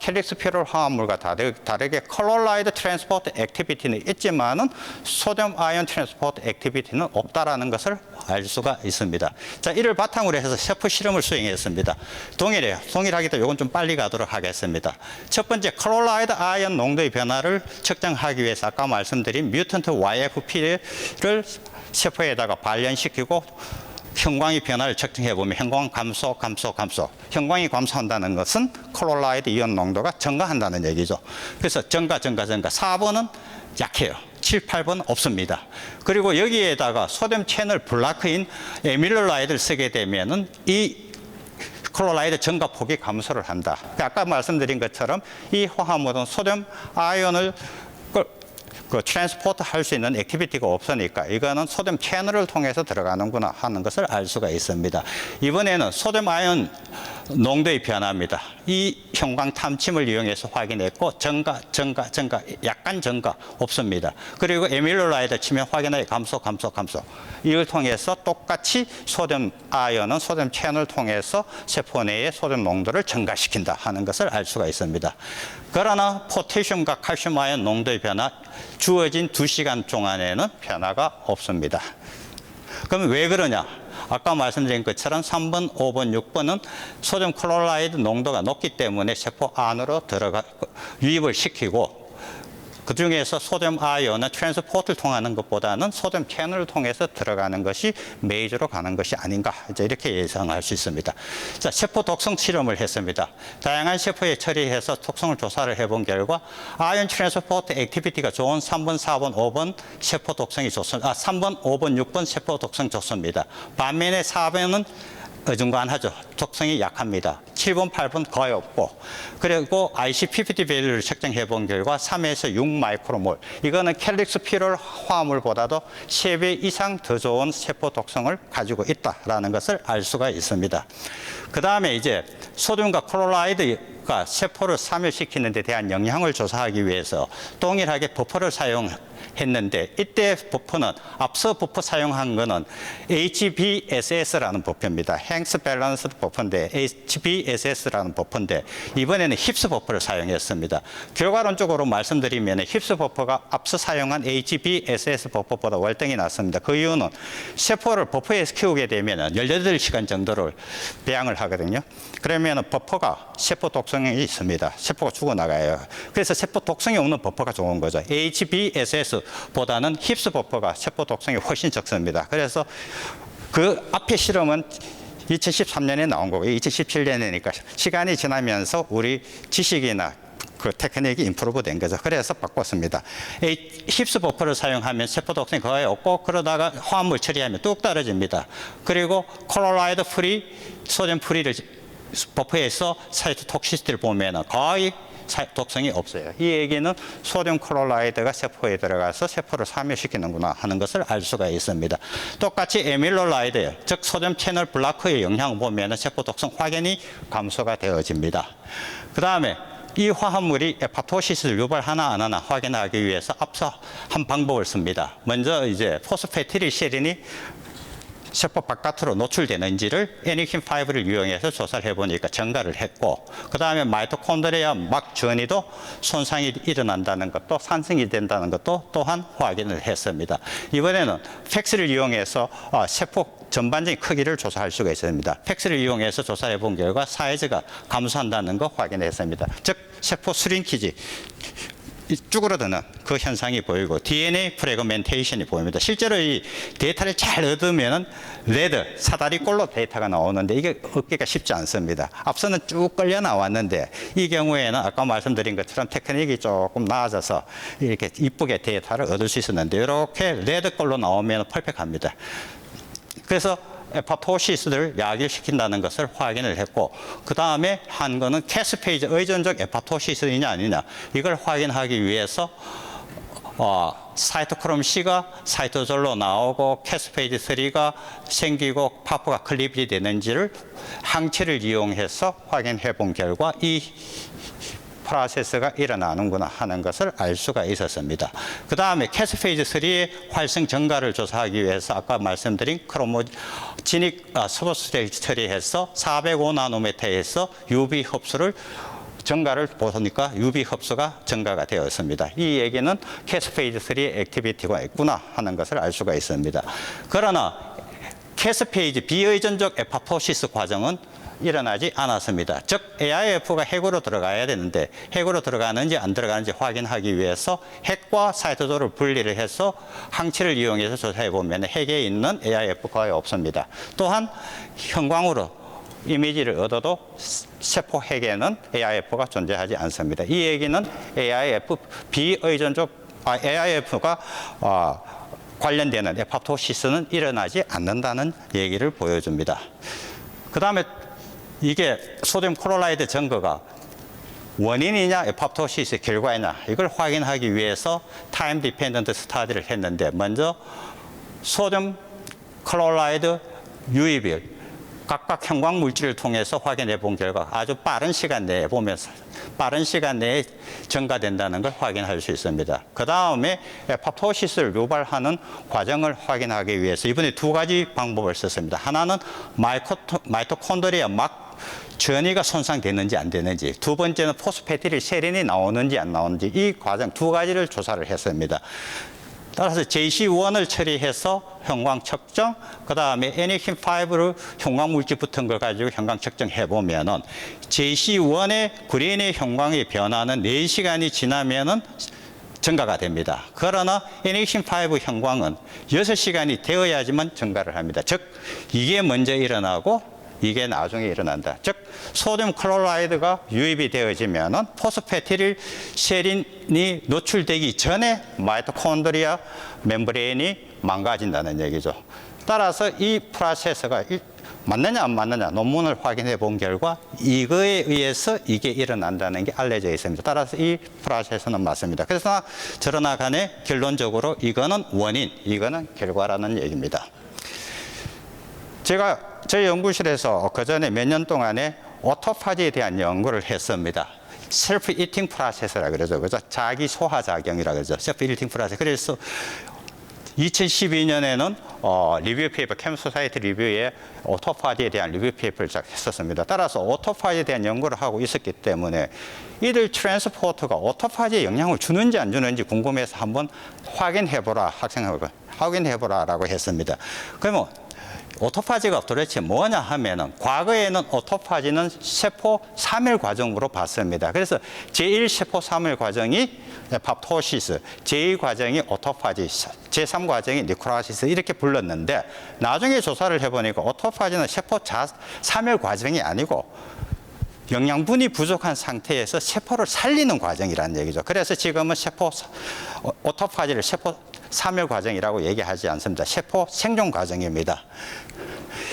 캘릭스피롤 화합물과 다르게 클로라이드 트랜스포트 액티비티는 있지만은 소듐 아이온 트랜스포트 액티비티는 없다라는 것을 알 수가 있습니다. 자, 이를 바탕으로 해서 세포 실험을 수행했습니다. 동일해요. 동일하기도 이건 좀 빨리 가도록 하겠습니다. 첫 번째 클로라이드 아이온 농도의 변화를 측정하기 위해서 아까 말씀드린 뮤턴트 YFP를 세포에다가 발현시키고 형광의 변화를 측정해 보면 형광 감소. 형광이 감소한다는 것은 클로라이드 이온 농도가 증가한다는 얘기죠. 그래서 증가. 4번은 약해요. 7, 8번 없습니다. 그리고 여기에다가 소듐 채널 블라크인 에밀로라이드를 쓰게 되면은 이 클로라이드 증가 폭이 감소를 한다. 아까 말씀드린 것처럼 이 화합물은 소듐 아이온을 그 트랜스포트 할 수 있는 액티비티가 없으니까 이거는 소듐 채널을 통해서 들어가는구나 하는 것을 알 수가 있습니다. 이번에는 소듐 아연 농도의 변화입니다. 이 형광 탐침을 이용해서 확인했고 증가, 약간 증가 없습니다. 그리고 에밀로라이드 치면 확인하여 감소. 이걸 통해서 똑같이 소듐 아연은 소듐 채널을 통해서 세포 내의 소듐 농도를 증가시킨다 하는 것을 알 수가 있습니다. 그러나 포테슘과 칼슘 아연 농도의 변화 주어진 2시간 동안에는 변화가 없습니다. 그럼 왜 그러냐? 아까 말씀드린 것처럼 3번, 5번, 6번은 소듐 클로라이드 농도가 높기 때문에 세포 안으로 유입을 시키고 그 중에서 소듐 아연은 트랜스포트를 통하는 것보다는 소듐 채널을 통해서 들어가는 것이 메이저로 가는 것이 아닌가 이렇게 예상할 수 있습니다. 자, 세포 독성 실험을 했습니다. 다양한 세포에 처리해서 독성을 조사를 해본 결과 아연 트랜스포트 액티비티가 좋은 3번, 4번, 5번 세포 독성이 좋습니다. 3번, 5번, 6번 세포 독성 좋습니다. 반면에 4번은 어중간하죠. 독성이 약합니다. 7번, 8번 거의 없고 그리고 IC50 밸류를 측정해 본 결과 3에서 6 마이크로몰 이거는 캘릭스 피롤 화합물보다도 3배 이상 더 좋은 세포 독성을 가지고 있다라는 것을 알 수가 있습니다. 그 다음에 이제 소듐과 클로라이드가 세포를 사멸시키는 데 대한 영향을 조사하기 위해서 동일하게 버퍼를 사용했는데 이때 버퍼는 앞서 버퍼 사용한 거는 HBSS라는 버퍼입니다. 행스 밸런스드 버퍼인데 HBSS라는 버퍼인데 이번에는 힙스 버퍼를 사용했습니다. 결과론적으로 말씀드리면 힙스 버퍼가 앞서 사용한 HBSS 버퍼보다 월등히 낫습니다. 그 이유는 세포를 버퍼에서 키우게 되면 18시간 정도를 배양을 하거든요. 그러면 버퍼가 세포 독성이 있습니다. 세포가 죽어나가요. 그래서 세포 독성이 없는 버퍼가 좋은 거죠. HBSS보다는 힙스 버퍼가 세포 독성이 훨씬 적습니다. 그래서 그 앞에 실험은 2013년에 나온 거고 2017년이니까 시간이 지나면서 우리 지식이나 그 테크닉이 임프루브 된 거죠. 그래서 바꿨습니다. 힙스 버퍼를 사용하면 세포 독성이 거의 없고 그러다가 화합물 처리하면 뚝 떨어집니다. 그리고 클로라이드 프리, 소듐 프리를 버퍼에서 사이토톡시시티를 보면 거의 독성이 없어요. 이 얘기는 소듐 클로라이드가 세포에 들어가서 세포를 사멸시키는구나 하는 것을 알 수가 있습니다. 똑같이 에밀로라이드, 즉 소듐 채널 블라커의 영향을 보면 세포 독성 확연히 감소가 되어집니다. 그 다음에 이 화합물이 에파토시스를 유발하나 안 하나 확인하기 위해서 앞서 한 방법을 씁니다. 먼저 이제 포스페티딜세린이 세포 바깥으로 노출되는지를 애니킨5를 이용해서 조사를 해보니까 증가를 했고 그 다음에 마이토콘드리아 막 전이도 손상이 일어난다는 것도 산성이 된다는 것도 또한 확인을 했습니다. 이번에는 팩스를 이용해서 세포 전반적인 크기를 조사할 수가 있습니다. 팩스를 이용해서 조사해 본 결과 사이즈가 감소한다는 거 확인했습니다. 즉 세포 스링키지 쭈그러드는 그 현상이 보이고 DNA 프래그멘테이션이 보입니다. 실제로 이 데이터를 잘 얻으면 레드, 사다리꼴로 데이터가 나오는데 이게 얻기가 쉽지 않습니다. 앞서는 쭉 끌려 나왔는데 이 경우에는 아까 말씀드린 것처럼 테크닉이 조금 나아져서 이렇게 이쁘게 데이터를 얻을 수 있었는데 이렇게 레드꼴로 나오면 퍼펙트합니다. 그래서 에파토시스를 야기시킨다는 것을 확인을 했고 그 다음에 한 거는 캐스페이즈 의존적 에파토시스이냐 아니냐 이걸 확인하기 위해서 사이토크롬 C가 사이토졸로 나오고 캐스페이즈 3가 생기고 파프가 클리브리 되는지를 항체를 이용해서 확인해 본 결과 이 프로세스가 일어나는구나 하는 것을 알 수가 있었습니다. 그 다음에 캐스페이즈 3의 활성 증가를 조사하기 위해서 아까 말씀드린 크로모지닉 서브스트레이트 처리해서 405나노미터에서 UV 흡수를 증가를 보니까 UV 흡수가 증가가 되었습니다. 이 얘기는 캐스페이즈 3의 액티비티가 있구나 하는 것을 알 수가 있습니다. 그러나 캐스페이즈 비의존적 에파토시스 과정은 일어나지 않았습니다. 즉 AIF가 핵으로 들어가야 되는데 핵으로 들어가는지 안 들어가는지 확인하기 위해서 핵과 사이토졸을 분리를 해서 항체를 이용해서 조사해 보면 핵에 있는 AIF 거의 없습니다. 또한 형광으로 이미지를 얻어도 세포 핵에는 AIF가 존재하지 않습니다. 이 얘기는 AIF 비의존적 AIF가 관련되는 에파토시스는 일어나지 않는다는 얘기를 보여줍니다. 그 다음에 이게 소듐 클로라이드 증거가 원인이냐 에팝토시스의 결과이냐 이걸 확인하기 위해서 타임 디펜던트 스터디를 했는데 먼저 소듐 클로라이드 유입을 각각 형광 물질을 통해서 확인해 본 결과 아주 빠른 시간 내에 보면서 빠른 시간 내에 증가된다는 걸 확인할 수 있습니다. 그 다음에 에팝토시스를 유발하는 과정을 확인하기 위해서 이번에 두 가지 방법을 썼습니다. 하나는 마이토콘드리아 막 전이가 손상되는지 안 되는지, 두 번째는 포스페티딜 세린이 나오는지 안 나오는지 이 과정 두 가지를 조사를 했습니다. 따라서 JC1을 처리해서 형광 측정, 그 다음에 NH5를 형광 물질 붙은 걸 가지고 형광 측정해 보면은 JC1의 그린의 형광의 변화는 4시간이 지나면은 증가가 됩니다. 그러나 NH5 형광은 6시간이 되어야지만 증가를 합니다. 즉, 이게 먼저 일어나고 이게 나중에 일어난다. 즉, 소듐 클로라이드가 유입이 되어지면은 포스페티릴 세린이 노출되기 전에 마이토콘드리아 멤브레인이 망가진다는 얘기죠. 따라서 이 프로세스가 맞느냐 안 맞느냐 논문을 확인해 본 결과 이거에 의해서 이게 일어난다는 게 알려져 있습니다. 따라서 이 프로세스는 맞습니다. 그래서 저러나 간에 결론적으로 이거는 원인, 이거는 결과라는 얘기입니다. 제가 저희 연구실에서 그 전에 몇 년 동안에 오토파지에 대한 연구를 했습니다. 셀프 이팅 프로세스라 그러죠. 그죠? 자기 소화 작용이라 그러죠. 셀프 이팅 프로세스. 그래서 2012년에는 리뷰 페이퍼, 캠 소사이티 리뷰에 오토파지에 대한 리뷰 페이퍼를 했었습니다. 따라서 오토파지에 대한 연구를 하고 있었기 때문에 이들 트랜스포터가 오토파지에 영향을 주는지 안 주는지 궁금해서 한번 확인해보라, 학생하고 확인해보라라고 했습니다. 그러면 오토파지가 도대체 뭐냐 하면은 과거에는 오토파지는 세포 3일 과정으로 봤습니다. 그래서 제1 세포 3일 과정이 에팝토시스, 제2 과정이 오토파지, 제3 과정이 니크로시스 이렇게 불렀는데 나중에 조사를 해보니까 오토파지는 세포 3일 과정이 아니고 영양분이 부족한 상태에서 세포를 살리는 과정이라는 얘기죠. 그래서 지금은 오토파지를 세포 3일 과정이라고 얘기하지 않습니다. 세포 생존 과정입니다.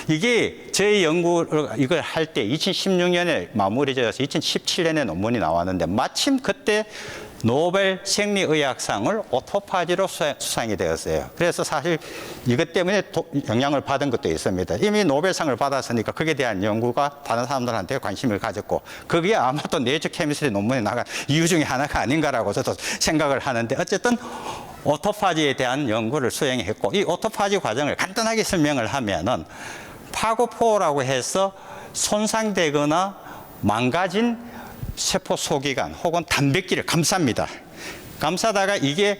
이게 저희 연구를 이걸 할 때 2016년에 마무리되어서 2017년에 논문이 나왔는데 마침 그때 노벨 생리의학상을 오토파지로 수상이 되었어요. 그래서 사실 이것 때문에 영향을 받은 것도 있습니다. 이미 노벨상을 받았으니까 거기에 대한 연구가 다른 사람들한테 관심을 가졌고 그게 아마 또 네이처 케미스트리 논문에 나간 이유 중에 하나가 아닌가라고 저도 생각을 하는데 어쨌든 오토파지에 대한 연구를 수행했고 이 오토파지 과정을 간단하게 설명을 하면은 파고포라고 해서 손상되거나 망가진 세포 소기관 혹은 단백질을 감쌉니다. 감싸다가 이게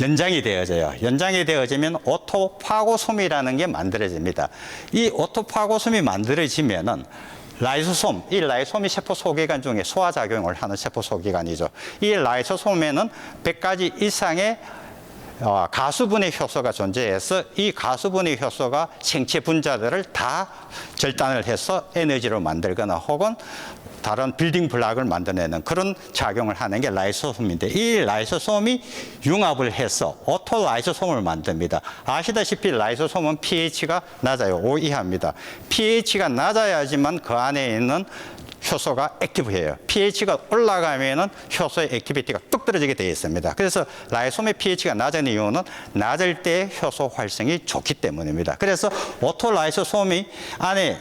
연장이 되어져요. 연장이 되어지면 오토파고솜이라는 게 만들어집니다. 이 오토파고솜이 만들어지면은 라이소솜, 이 라이솜이 세포 소기관 중에 소화작용을 하는 세포 소기관이죠. 이 라이소솜에는 100가지 이상의 가수분해 효소가 존재해서 이 가수분해 효소가 생체 분자들을 다 절단을 해서 에너지로 만들거나 혹은 다른 빌딩 블록을 만들어내는 그런 작용을 하는 게 라이소솜인데 이 라이소솜이 융합을 해서 오토라이소솜을 만듭니다. 아시다시피 라이소솜은 pH가 낮아요. 5 이하입니다. pH가 낮아야지만 그 안에 있는 효소가 액티브해요. pH가 올라가면은 효소의 액티비티가 뚝 떨어지게 되어 있습니다. 그래서 라이솜의 pH가 낮은 이유는 낮을 때 효소 활성이 좋기 때문입니다. 그래서 오토라이소솜이 안에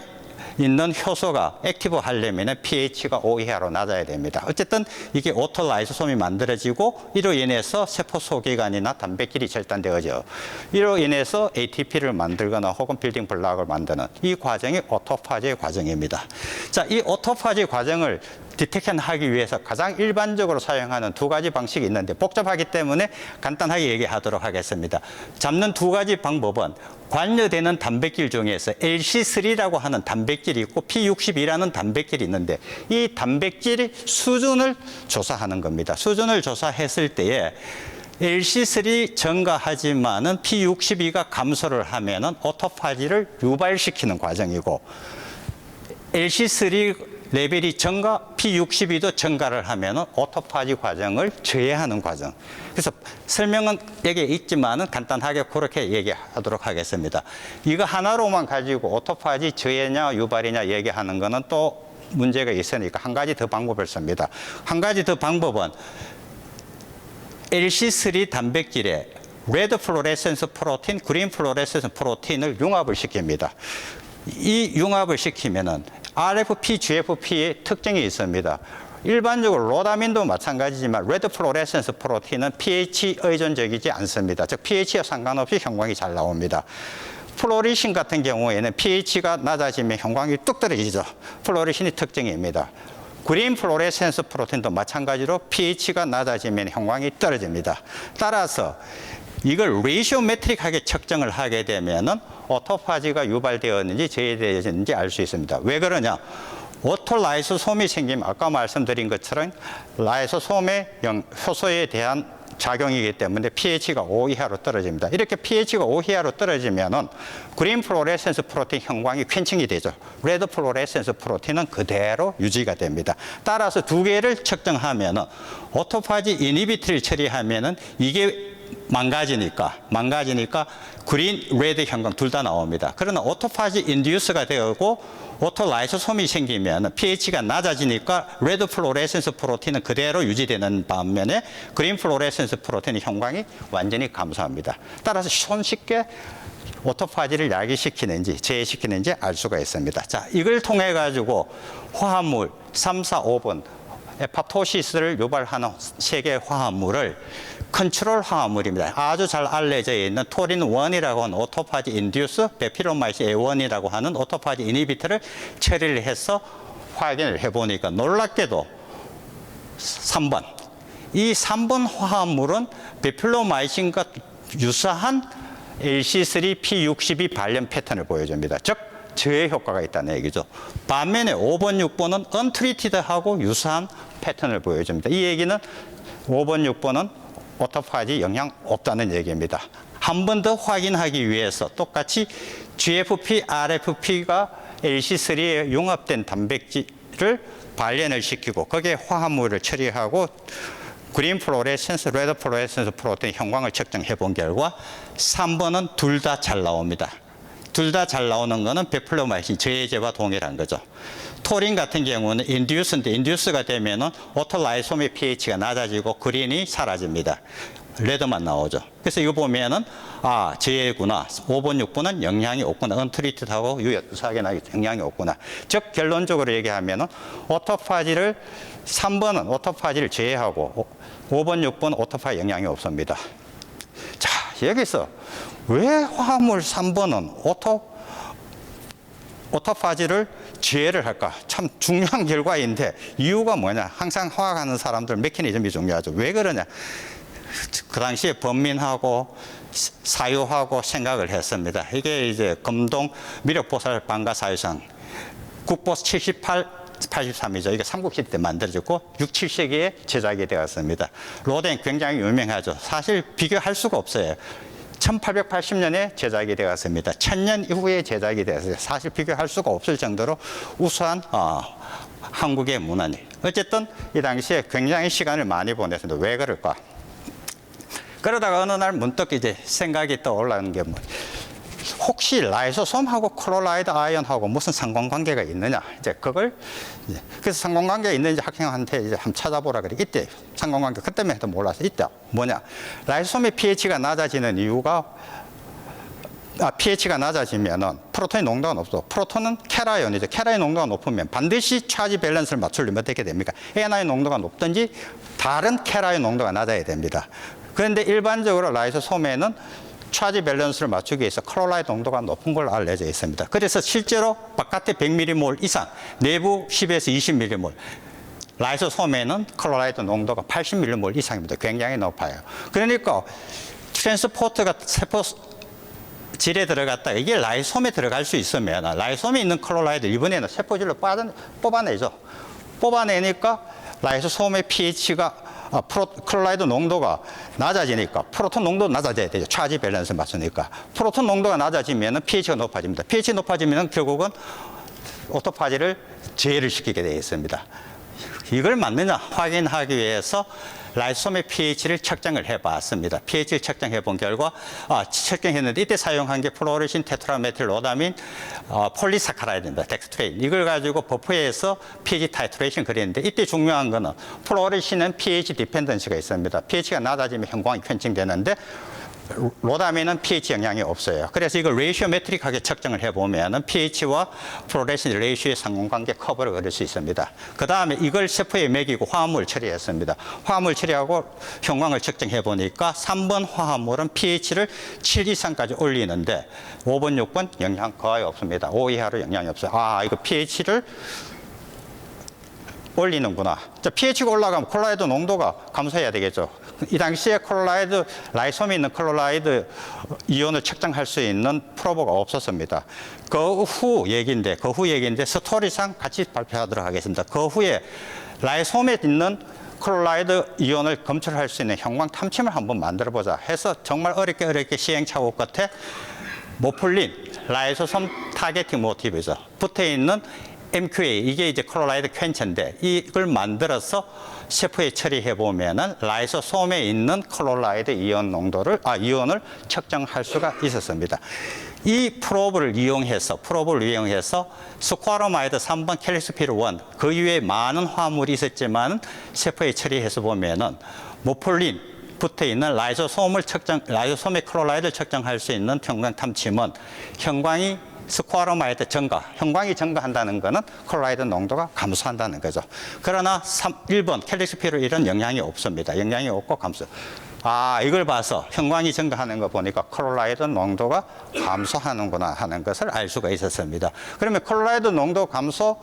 있는 효소가 액티브 하려면 pH가 5 이하로 낮아야 됩니다. 어쨌든 이게 오토라이소솜이 만들어지고 이로 인해서 세포 소기관이나 단백질이 절단되어져 이로 인해서 ATP를 만들거나 혹은 빌딩 블록을 만드는 이 과정이 오토파지 과정입니다. 자, 이 오토파지 과정을 디텍션하기 위해서 가장 일반적으로 사용하는 두 가지 방식이 있는데 복잡하기 때문에 간단하게 얘기하도록 하겠습니다. 잡는 두 가지 방법은 관여되는 단백질 중에서 LC3라고 하는 단백질이 있고 P62라는 단백질이 있는데 이 단백질의 수준을 조사하는 겁니다. 수준을 조사했을 때에 LC3 증가하지만은 P62가 감소를 하면은 오토파지를 유발시키는 과정이고 LC3 레벨이 증가, P62도 증가를 하면은 오토파지 과정을 저해하는 과정. 그래서 설명은 여기에 있지만은 간단하게 그렇게 얘기하도록 하겠습니다. 이거 하나로만 가지고 오토파지 저해냐 유발이냐 얘기하는 거는 또 문제가 있으니까 한 가지 더 방법을 씁니다. 한 가지 더 방법은 LC3 단백질에 레드 플로레센스 프로틴, 그린 플로레센스 프로틴을 융합을 시킵니다. 이 융합을 시키면은 RFP, GFP의 특징이 있습니다. 일반적으로 로다민도 마찬가지지만 레드 플로레센스 프로틴은 pH 의존적이지 않습니다. 즉 pH와 상관없이 형광이 잘 나옵니다. 플로리신 같은 경우에는 pH가 낮아지면 형광이 뚝 떨어지죠. 플로리신이 특징입니다. 그린 플로레센스 프로틴도 마찬가지로 pH가 낮아지면 형광이 떨어집니다. 따라서 이걸 레이시오메트릭하게 측정을 하게 되면은 오토파지가 유발되었는지 제외되었는지 알 수 있습니다. 왜 그러냐? 오토라이소솜이 생기면 아까 말씀드린 것처럼 라이소솜의 효소에 대한 작용이기 때문에 pH가 5 이하로 떨어집니다. 이렇게 pH가 5 이하로 떨어지면은 그린 플로레센스 프로틴 형광이 퀸칭이 되죠. 레드 플로레센스 프로틴은 그대로 유지가 됩니다. 따라서 두 개를 측정하면은 오토파지 이니비트를 처리하면은 이게 망가지니까 그린, 레드 형광 둘 다 나옵니다. 그러나 오토파지 인듀스가 되고 오토라이소솜이 생기면 pH가 낮아지니까 레드 플로레센스 프로틴은 그대로 유지되는 반면에 그린 플로레센스 프로틴의 형광이 완전히 감소합니다. 따라서 손쉽게 오토파지를 야기시키는지 제외시키는지 알 수가 있습니다. 자, 이걸 통해 가지고 화합물 3, 4, 5번 에파토시스를 유발하는 세 개의 화합물을 컨트롤 화합물입니다. 아주 잘 알려져 있는 토린1이라고 하는 오토파지 인듀스, 베피로마이신 A1이라고 하는 오토파지 이니비터를 처리를 해서 확인을 해보니까 놀랍게도 3번. 이 3번 화합물은 베필로마이신과 유사한 LC3P62 발련 패턴을 보여줍니다. 즉, 저해 효과가 있다는 얘기죠. 반면에 5번, 6번은 언트리티드하고 유사한 패턴을 보여줍니다. 이 얘기는 5번, 6번은 오토파지 영향 없다는 얘기입니다. 한 번 더 확인하기 위해서 똑같이 GFP, RFP가 LC3에 융합된 단백질을 발련을 시키고 거기에 화합물을 처리하고 그린 플로레센스, 레드 플로레센스 프로틴 형광을 측정해 본 결과 3번은 둘 다 잘 나옵니다. 둘 다 잘 나오는 거는 베플로마이신 저해제와 동일한 거죠. 토린 같은 경우는 인듀스인데 인듀스가 되면은 오토라이솜의 pH가 낮아지고 그린이 사라집니다. 레드만 나오죠. 그래서 이거 보면은 아, 저해구나. 5번, 6번은 영향이 없구나. 언트리트하고 유사하게 영향이 없구나. 즉 결론적으로 얘기하면은 오토파지를 3번은 오토파지를 제외하고 5번, 6번 오토파지 영향이 없습니다. 자, 여기서 왜 화합물 3번은 오토파지를 제외를 할까? 참 중요한 결과인데 이유가 뭐냐? 항상 화학하는 사람들 메커니즘이 중요하죠. 왜 그러냐? 그 당시에 범민하고 사유하고 생각을 했습니다. 이게 이제 금동 미륵보살 방가사유상 국보스 78, 83이죠. 이게 삼국시대 때 만들어졌고 6, 7세기에 제작이 되었습니다. 로댕 굉장히 유명하죠. 사실 비교할 수가 없어요. 1880년에 제작이 되었습니다. 1000년 이후에 제작이 되었어요. 사실 비교할 수가 없을 정도로 우수한 한국의 문화니. 어쨌든 이 당시에 굉장히 시간을 많이 보냈습니다. 왜 그럴까? 그러다가 어느 날 문득 이제 생각이 떠올라는 게 뭐, 혹시 라이소솜하고 클로라이드 아이언하고 무슨 상관관계가 있느냐? 이제 그걸 그래서 상관관계가 있는지 학생한테 이제 한번 찾아보라 그래. 이때 상관관계 그때만 해도 몰라서 이때 뭐냐? 라이소솜의 pH가 낮아지는 이유가 pH가 낮아지면은 프로톤의 농도가 높죠. 프로톤은 캐라이온이죠. 캐라이온 농도가 높으면 반드시 차지 밸런스를 맞추려면 어떻게 됩니까? NI 농도가 높든지 다른 캐라이온 농도가 낮아야 됩니다. 그런데 일반적으로 라이소솜에는 차지 밸런스를 맞추기 위해서 클로라이드 농도가 높은 걸로 알려져 있습니다. 그래서 실제로 바깥에 100m몰 이상, 내부 10에서 20m몰, 라이소솜에는 클로라이드 농도가 80m몰 이상입니다. 굉장히 높아요. 그러니까 트랜스포터가 세포 질에 들어갔다 이게 라이솜에 들어갈 수 있으면 라이솜에 있는 클로라이드 이번에는 세포질로 뽑아내죠. 뽑아내니까 라이소솜의 pH가 클로라이드 농도가 낮아지니까 프로톤 농도 낮아져야 되죠. 차지 밸런스 맞추니까. 프로톤 농도가 낮아지면 pH가 높아집니다. pH 높아지면 결국은 오토파지를 제해를 시키게 되어 있습니다. 이걸 맞느냐 확인하기 위해서 라이소솜의 pH를 측정을 해봤습니다. pH를 측정해 본 결과 측정했는데 이때 사용한 게 플로리신 테트라메틸 로다민 폴리사카라이드입니다. 덱스트레인. 이걸 가지고 버프에서 pH 타이트레이션 그렸는데 이때 중요한 거는 플로리신은 pH 디펜던시가 있습니다. pH가 낮아지면 형광이 퀸칭되는데 로다민은 pH 영향이 없어요. 그래서 이걸 레이시오 메트릭하게 측정을 해보면 pH와 플로레신 레이시오의 상관관계 커브를 그릴 수 있습니다. 그 다음에 이걸 세포에 먹이고 화합물 처리했습니다. 화합물 처리하고 형광을 측정해 보니까 3번 화합물은 pH를 7 이상까지 올리는데 5번, 6번 영향 거의 없습니다. 5 이하로 영향이 없어요. 이거 pH를 올리는구나. pH가 올라가면 콜로라이드 농도가 감소해야 되겠죠. 이 당시에 라이솜에 있는 콜로라이드 이온을 측정할 수 있는 프로브가 없었습니다. 그 후 얘기인데 스토리상 같이 발표하도록 하겠습니다. 그 후에 라이솜에 있는 콜로라이드 이온을 검출할 수 있는 형광 탐침을 한번 만들어보자 해서 정말 어렵게 시행착오 끝에 모플린, 라이소솜 타겟팅 모티브죠. 붙어있는 MQA, 이게 이제 콜로라이드 퀸체인데 이걸 만들어서 세포에 처리해 보면은 라이소솜에 있는 콜로라이드 이온을 측정할 수가 있었습니다. 이 프로브를 이용해서 스쿼로마이드 3번 캘릭스피르 1, 그 이외에 많은 화합물이 있었지만 세포에 처리해서 보면은 모플린 붙어 있는 라이소솜의 콜로라이드를 측정할 수 있는 형광 탐침은 형광이 스쿼로마이드 증가, 형광이 증가한다는 것은 콜로라이드 농도가 감소한다는 거죠. 그러나 1번 캘릭스피르 1은 영향이 없습니다. 영향이 없고 감소. 이걸 봐서 형광이 증가하는 거 보니까 콜로라이드 농도가 감소하는구나 하는 것을 알 수가 있었습니다. 그러면 콜로라이드 농도 감소,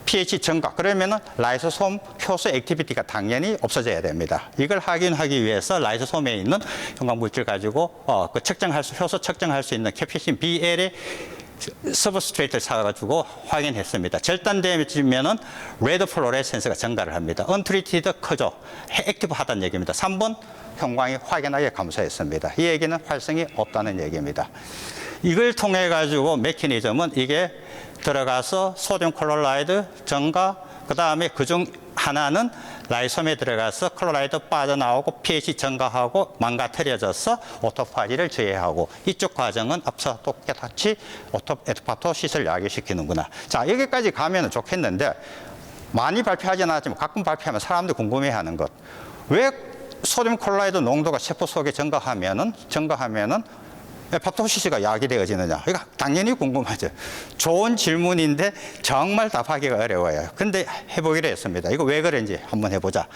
pH 증가, 그러면은 라이소솜 효소 액티비티가 당연히 없어져야 됩니다. 이걸 확인하기 위해서 라이소솜에 있는 형광 물질 가지고 효소 측정할 수 있는 캐피신 BL의 서브스트레이트를 사가지고 확인했습니다. 절단되면은 레드 플로레센스가 증가를 합니다. 언트리티드 커져, 액티브하다는 얘기입니다. 3번 형광이 확연하게 감소했습니다. 이 얘기는 활성이 없다는 얘기입니다. 이걸 통해 가지고 메커니즘은 이게 들어가서 소듐 클로라이드 증가, 그 다음에 그중 하나는 라이솜에 들어가서 클로라이드 빠져나오고 pH 증가하고 망가뜨려져서 오토파지를 저해하고, 이쪽 과정은 앞서 똑같이 에토파토시스를 야기시키는구나. 자, 여기까지 가면 좋겠는데 많이 발표하지 않았지만 가끔 발표하면 사람들이 궁금해하는 것, 왜 소듐 클로라이드 농도가 세포 속에 증가하면은 에토파토시스가 야기되어지느냐? 이거 당연히 궁금하죠. 좋은 질문인데 정말 답하기가 어려워요. 근데 해보기로 했습니다. 이거 왜 그런지 한번 해보자.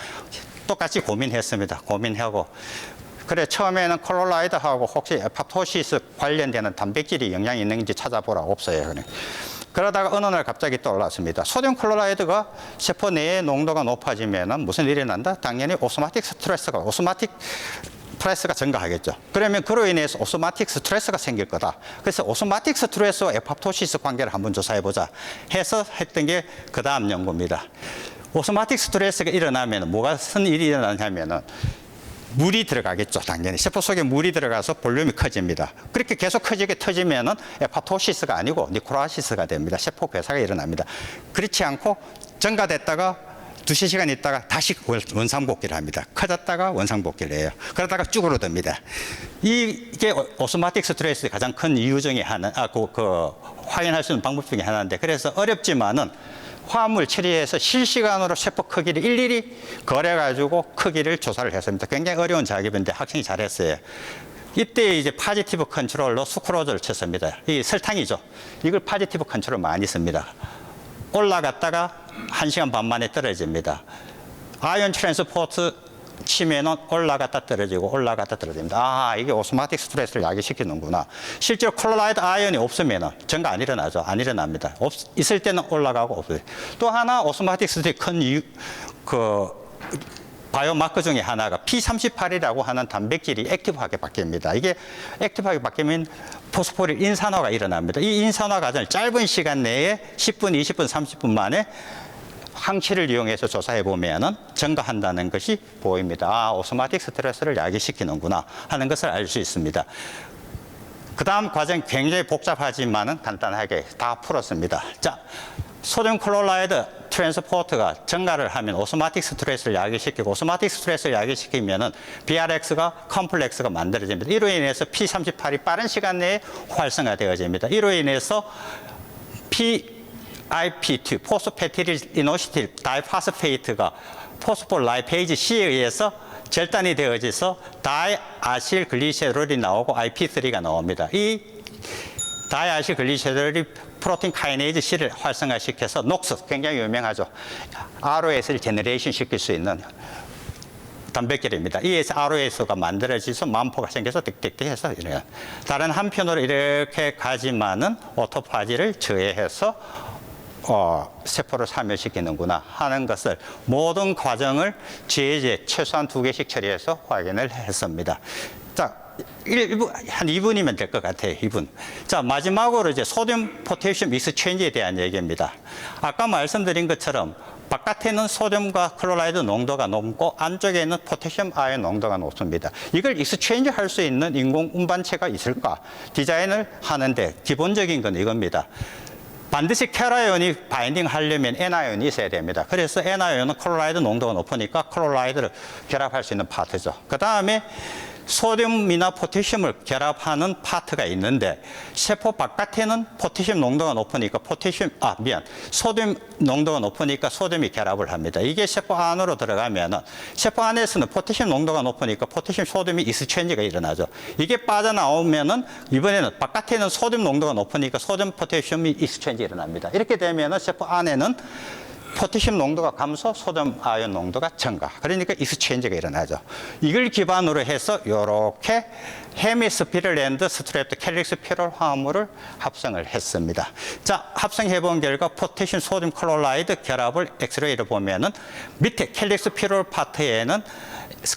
똑같이 고민했습니다. 고민하고. 그래, 처음에는 클로라이드하고 혹시 에토파토시스 관련되는 단백질이 영향이 있는지 찾아보라. 없어요. 그러다가 어느 날 갑자기 떠올랐습니다. 소듐 클로라이드가 세포 내의 농도가 높아지면 무슨 일이 난다? 당연히 오소마틱 스트레스가 증가하겠죠. 그러면 그로 인해서 오소마틱 스트레스가 생길 거다. 그래서 오소마틱 스트레스와 에포토시스 관계를 한번 조사해보자 해서 했던 게 그 다음 연구입니다. 오소마틱 스트레스가 일어나면 무슨 일이 일어나냐면은 물이 들어가겠죠. 당연히 세포 속에 물이 들어가서 볼륨이 커집니다. 그렇게 계속 터지면은 에포토시스가 아니고 니코라시스가 됩니다. 세포 괴사가 일어납니다. 그렇지 않고 증가됐다가 두세 시간 있다가 다시 원상복귀를 합니다. 커졌다가 원상복귀를 해요. 그러다가 쭈그러듭니다. 이게 오소마틱 스트레스의 가장 큰 이유 중에 하나, 확인할 수 있는 방법 중에 하나인데, 그래서 어렵지만은 화합물 처리해서 실시간으로 세포 크기를 일일이 걸어가지고 크기를 조사를 했습니다. 굉장히 어려운 작업인데 학생이 잘했어요. 이때 이제 파지티브 컨트롤로 수크로즈를 쳤습니다. 이 설탕이죠. 이걸 파지티브 컨트롤 많이 씁니다. 올라갔다가 1시간 반 만에 떨어집니다. 아이온 트랜스포트 치면은 올라갔다 떨어집니다. 이게 오소마틱 스트레스를 야기시키는구나. 실제로 클로라이드 아이온이 없으면은 증가 안 일어나죠. 안 일어납니다. 있을 때는 올라가고 없어요. 또 하나 오소마틱 스트레스 큰 이유, 바이오마커 중에 하나가 P38이라고 하는 단백질이 액티브하게 바뀝니다. 이게 액티브하게 바뀌면 포스포릴 인산화가 일어납니다. 이 인산화 과정을 짧은 시간 내에 10분, 20분, 30분 만에 항치를 이용해서 조사해 보면은 증가한다는 것이 보입니다. 오소마틱 스트레스를 야기시키는구나 하는 것을 알 수 있습니다. 그 다음 과정 굉장히 복잡하지만은 간단하게 다 풀었습니다. 자, 소듐 클로라이드 트랜스포트가 증가를 하면 오소마틱 스트레스를 야기시키고 오소마틱 스트레스를 야기시키면은 BRX가 컴플렉스가 만들어집니다. 이로 인해서 P38이 빠른 시간 내에 활성화되어집니다. 이로 인해서 PIP2, 포스페티딜이노시틸 다이파스페이트가 포스폴라이페이즈 C에 의해서 절단이 되어져서 다이아실 글리세롤이 나오고 IP3가 나옵니다. 이 다이아실 글리세롤이 프로틴 카이네이즈 C를 활성화시켜서 녹스, 굉장히 유명하죠. ROS를 제너레이션 시킬 수 있는 단백질입니다. 이에서 ROS가 만들어져서 만포가 생겨서 滴滴해서 이래요. 다른 한편으로 이렇게 가지만은 오토파지를 저해해서 세포를 사멸시키는구나 하는 것을 모든 과정을 제제 최소한 2개씩 처리해서 확인을 했습니다. 자, 한 2분이면 될 것 같아요. 2분. 자, 마지막으로 이제 소듐 포테슘 익스체인지에 대한 얘기입니다. 아까 말씀드린 것처럼 바깥에는 소듐과 클로라이드 농도가 높고 안쪽에는 포테슘 아연 농도가 높습니다. 이걸 익스체인지 할 수 있는 인공 운반체가 있을까? 디자인을 하는데 기본적인 건 이겁니다. 반드시 켈아연이 바인딩 하려면 N아연이 있어야 됩니다. 그래서 N아연은 클로라이드 농도가 높으니까 클로라이드를 결합할 수 있는 파트죠. 그 다음에 소듐이나 포테슘을 결합하는 파트가 있는데 세포 바깥에는 포테슘 농도가 높으니까 소듐 농도가 높으니까 소듐이 결합을 합니다. 이게 세포 안으로 들어가면은 세포 안에서는 포테슘 농도가 높으니까 포테슘 소듐이 익스체인지가 일어나죠. 이게 빠져나오면은 이번에는 바깥에는 소듐 농도가 높으니까 소듐 포테슘이 익스체인지 일어납니다. 이렇게 되면은 세포 안에는 포테슘 농도가 감소, 소듐 아연 농도가 증가. 그러니까 익스체인지가 일어나죠. 이걸 기반으로 해서 이렇게 헤미스피럴랜드 스트랩트 캘릭스 피롤 화합물을 합성을 했습니다. 자, 합성해 본 결과 포테슘 소듐 클로라이드 결합을 엑스레이로 보면은 밑에 캘릭스 피롤 파트에는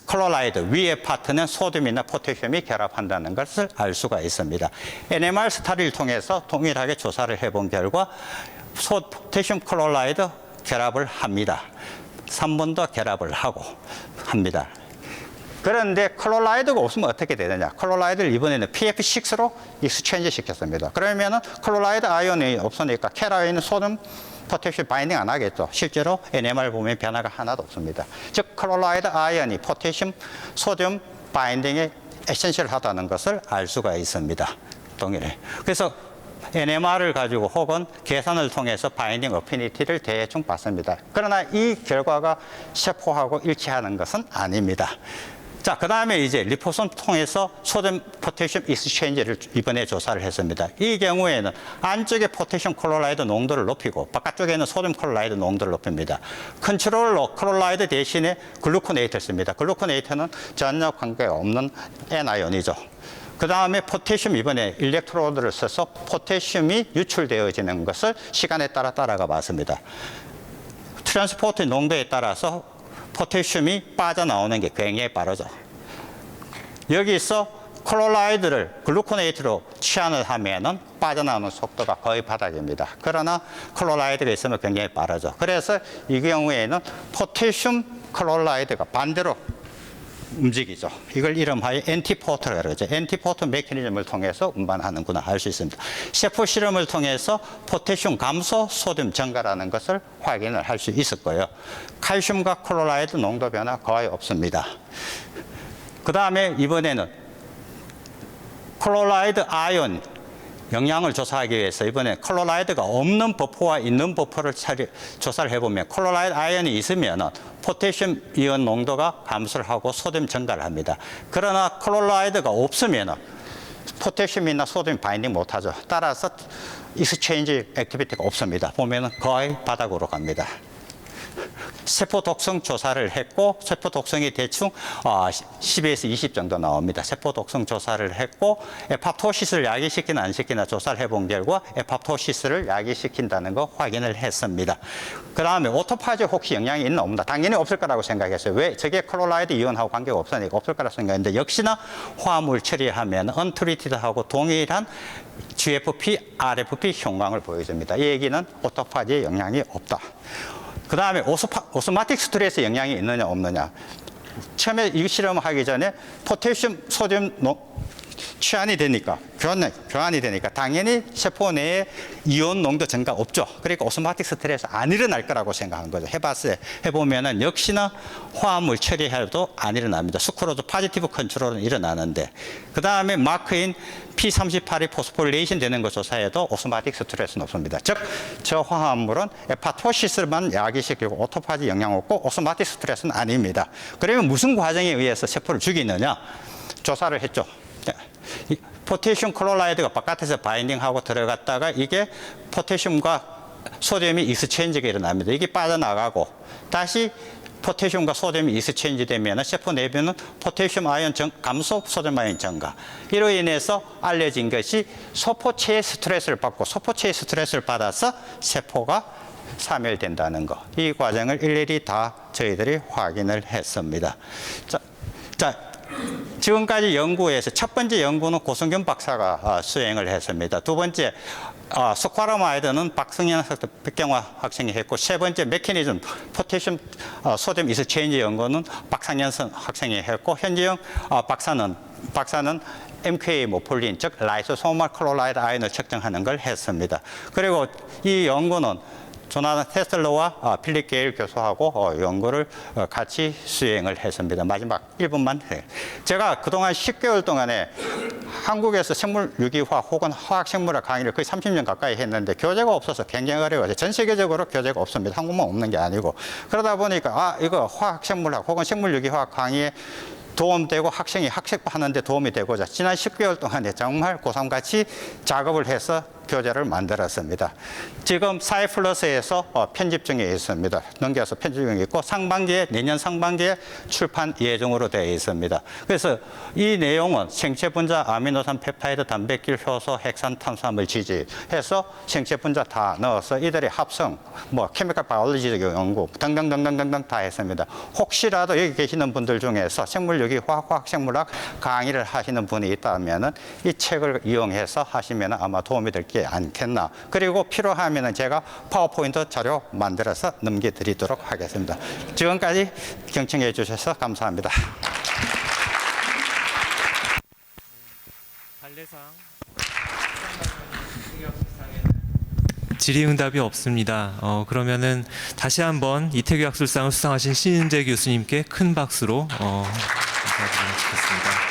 클로라이드, 위의 파트는 소듐이나 포테슘이 결합한다는 것을 알 수가 있습니다. NMR 스타디를 통해서 동일하게 조사를 해 본 결과 포테슘 클로라이드 결합을 합니다. 3번 더 결합을 하고 합니다. 그런데 클로라이드가 없으면 어떻게 되느냐? 클로라이드를 이번에는 PF6로 익스체인지 시켰습니다. 그러면은 클로라이드 아이온이 없으니까 켈아연은 소듐 포테슘 바인딩 안 하겠죠. 실제로 NMR 보면 변화가 하나도 없습니다. 즉 클로라이드 아이온이 포테슘 소듐 바인딩에 에센셜하다는 것을 알 수가 있습니다. 동일해. 그래서 NMR을 가지고 혹은 계산을 통해서 바인딩 어피니티를 대충 봤습니다. 그러나 이 결과가 세포하고 일치하는 것은 아닙니다. 자, 그 다음에 이제 리포솜 통해서 소듐 포테슘 익스체인지를 이번에 조사를 했습니다. 이 경우에는 안쪽에 포테슘 클로라이드 농도를 높이고 바깥쪽에는 소듐 클로라이드 농도를 높입니다. 컨트롤로 클로라이드 대신에 글루코네이트를 씁니다. 글루코네이트는 전혀 관계가 없는 N아연이죠. 그 다음에 포테슘 이번에 일렉트로드를 써서 포테슘이 유출되어지는 것을 시간에 따라 따라가 봤습니다. 트랜스포트 농도에 따라서 포테슘이 빠져나오는 게 굉장히 빠르죠. 여기서 클로라이드를 글루코네이트로 취한을 하면은 빠져나오는 속도가 거의 바닥입니다. 그러나 클로라이드가 있으면 굉장히 빠르죠. 그래서 이 경우에는 포테슘 클로라이드가 반대로 움직이죠. 이걸 이름하여 엔티포트라고 그러죠. 엔티포트 메커니즘을 통해서 운반하는구나 알 수 있습니다. 세포 실험을 통해서 포테슘 감소, 소듐 증가라는 것을 확인을 할 수 있을 거예요. 칼슘과 클로라이드 농도 변화 거의 없습니다. 그 다음에 이번에는 클로라이드 아이온 영향을 조사하기 위해서 이번에 클로라이드가 없는 버퍼와 있는 버퍼를 조사를 해보면 클로라이드 아이온이 있으면 포테슘 이온 농도가 감소를 하고 소듐 증가를 합니다. 그러나 클로라이드가 없으면 포테슘이나 소듐 바인딩 못하죠. 따라서 익스체인지 액티비티가 없습니다. 보면은 거의 바닥으로 갑니다. 세포 독성 조사를 했고 세포 독성이 대충 10에서 20 정도 나옵니다. 세포 독성 조사를 했고 에팝토시스를 야기시키나 안 시키나 조사를 해본 결과 에팝토시스를 야기시킨다는 거 확인을 했습니다. 그 다음에 오토파지 혹시 영향이 있나 없나? 당연히 없을 거라고 생각했어요. 왜? 저게 클로라이드 이온하고 관계가 없으니까 없을 거라고 생각했는데 역시나 화합물 처리하면 언트리티드하고 동일한 GFP, RFP 형광을 보여줍니다. 이 얘기는 오토파지에 영향이 없다. 그 다음에 오소마틱 스트레스 영향이 있느냐 없느냐. 처음에 이 실험을 하기 전에 포테슘, 소듐 취한이 되니까 교환이 되니까 당연히 세포 내에 이온 농도 증가 없죠. 그러니까 오스모틱 스트레스 안 일어날 거라고 생각한 거죠. 해보면은 역시나 화합물 처리해도 안 일어납니다. 수크로즈 파지티브 컨트롤은 일어나는데 그 다음에 마크인 P38이 포스포릴레이션 되는 거 조사해도 오스모틱 스트레스는 없습니다. 즉, 저 화합물은 에파토시스만 야기시키고 오토파지 영향 없고 오스모틱 스트레스는 아닙니다. 그러면 무슨 과정에 의해서 세포를 죽이느냐? 조사를 했죠. 포테슘 클로라이드가 바깥에서 바인딩하고 들어갔다가 이게 포테슘과 소듐이 익스체인지가 일어납니다. 이게 빠져나가고 다시 포테슘과 소듐이 익스체인지 되면 세포 내부는 포테슘 아이온 감소, 소듐 아이온 증가. 이로 인해서 알려진 것이 소포체의 스트레스를 받고 소포체의 스트레스를 받아서 세포가 사멸된다는 거. 이 과정을 일일이 다 저희들이 확인을 했습니다. 자, 지금까지 연구에서 첫 번째 연구는 고성균 박사가 수행을 했습니다. 두 번째 스쿼라마이드는 박승현 백경화 학생이 했고 세 번째 메커니즘 포테슘 소듐 익스체인지 연구는 박상현 학생이 했고 현지영 박사는 MK 모폴린 즉 라이소소말 클로라이드 아연을 측정하는 걸 했습니다. 그리고 이 연구는 조나단 테슬러와 필립 게일 교수하고 연구를 같이 수행을 했습니다. 마지막 1분만 해. 제가 그동안 10개월 동안에 한국에서 생물유기화 혹은 화학생물학 강의를 거의 30년 가까이 했는데 교재가 없어서 굉장히 어려워요. 전 세계적으로 교재가 없습니다. 한국만 없는 게 아니고. 그러다 보니까 이거 화학생물학 혹은 생물유기화학 강의에 도움되고 학생이 학습하는데 도움이 되고자 지난 10개월 동안에 정말 고3같이 작업을 해서 교재를 만들었습니다. 지금 사이플러스에서 편집 중에 있습니다. 넘겨서 편집 중에 있고 내년 상반기에 출판 예정으로 되어 있습니다. 그래서 이 내용은 생체 분자 아미노산 펩타이드 단백질 효소 핵산 탄수화물 지지해서 생체 분자 다 넣어서 이들의 합성 케미컬 바이올로지적 연구 등등등등등등 다 했습니다. 혹시라도 여기 계시는 분들 중에서 생물유기 화학생물학 강의를 하시는 분이 있다면은 이 책을 이용해서 하시면 아마 도움이 될 게 않겠나. 그리고 필요하면 제가 파워포인트 자료 만들어서 넘겨드리도록 하겠습니다. 지금까지 경청해 주셔서 감사합니다. 질의응답이 없습니다. 그러면은 다시 한번 이태규 학술상을 수상하신 신은재 교수님께 큰 박수로 인사드리겠습니다.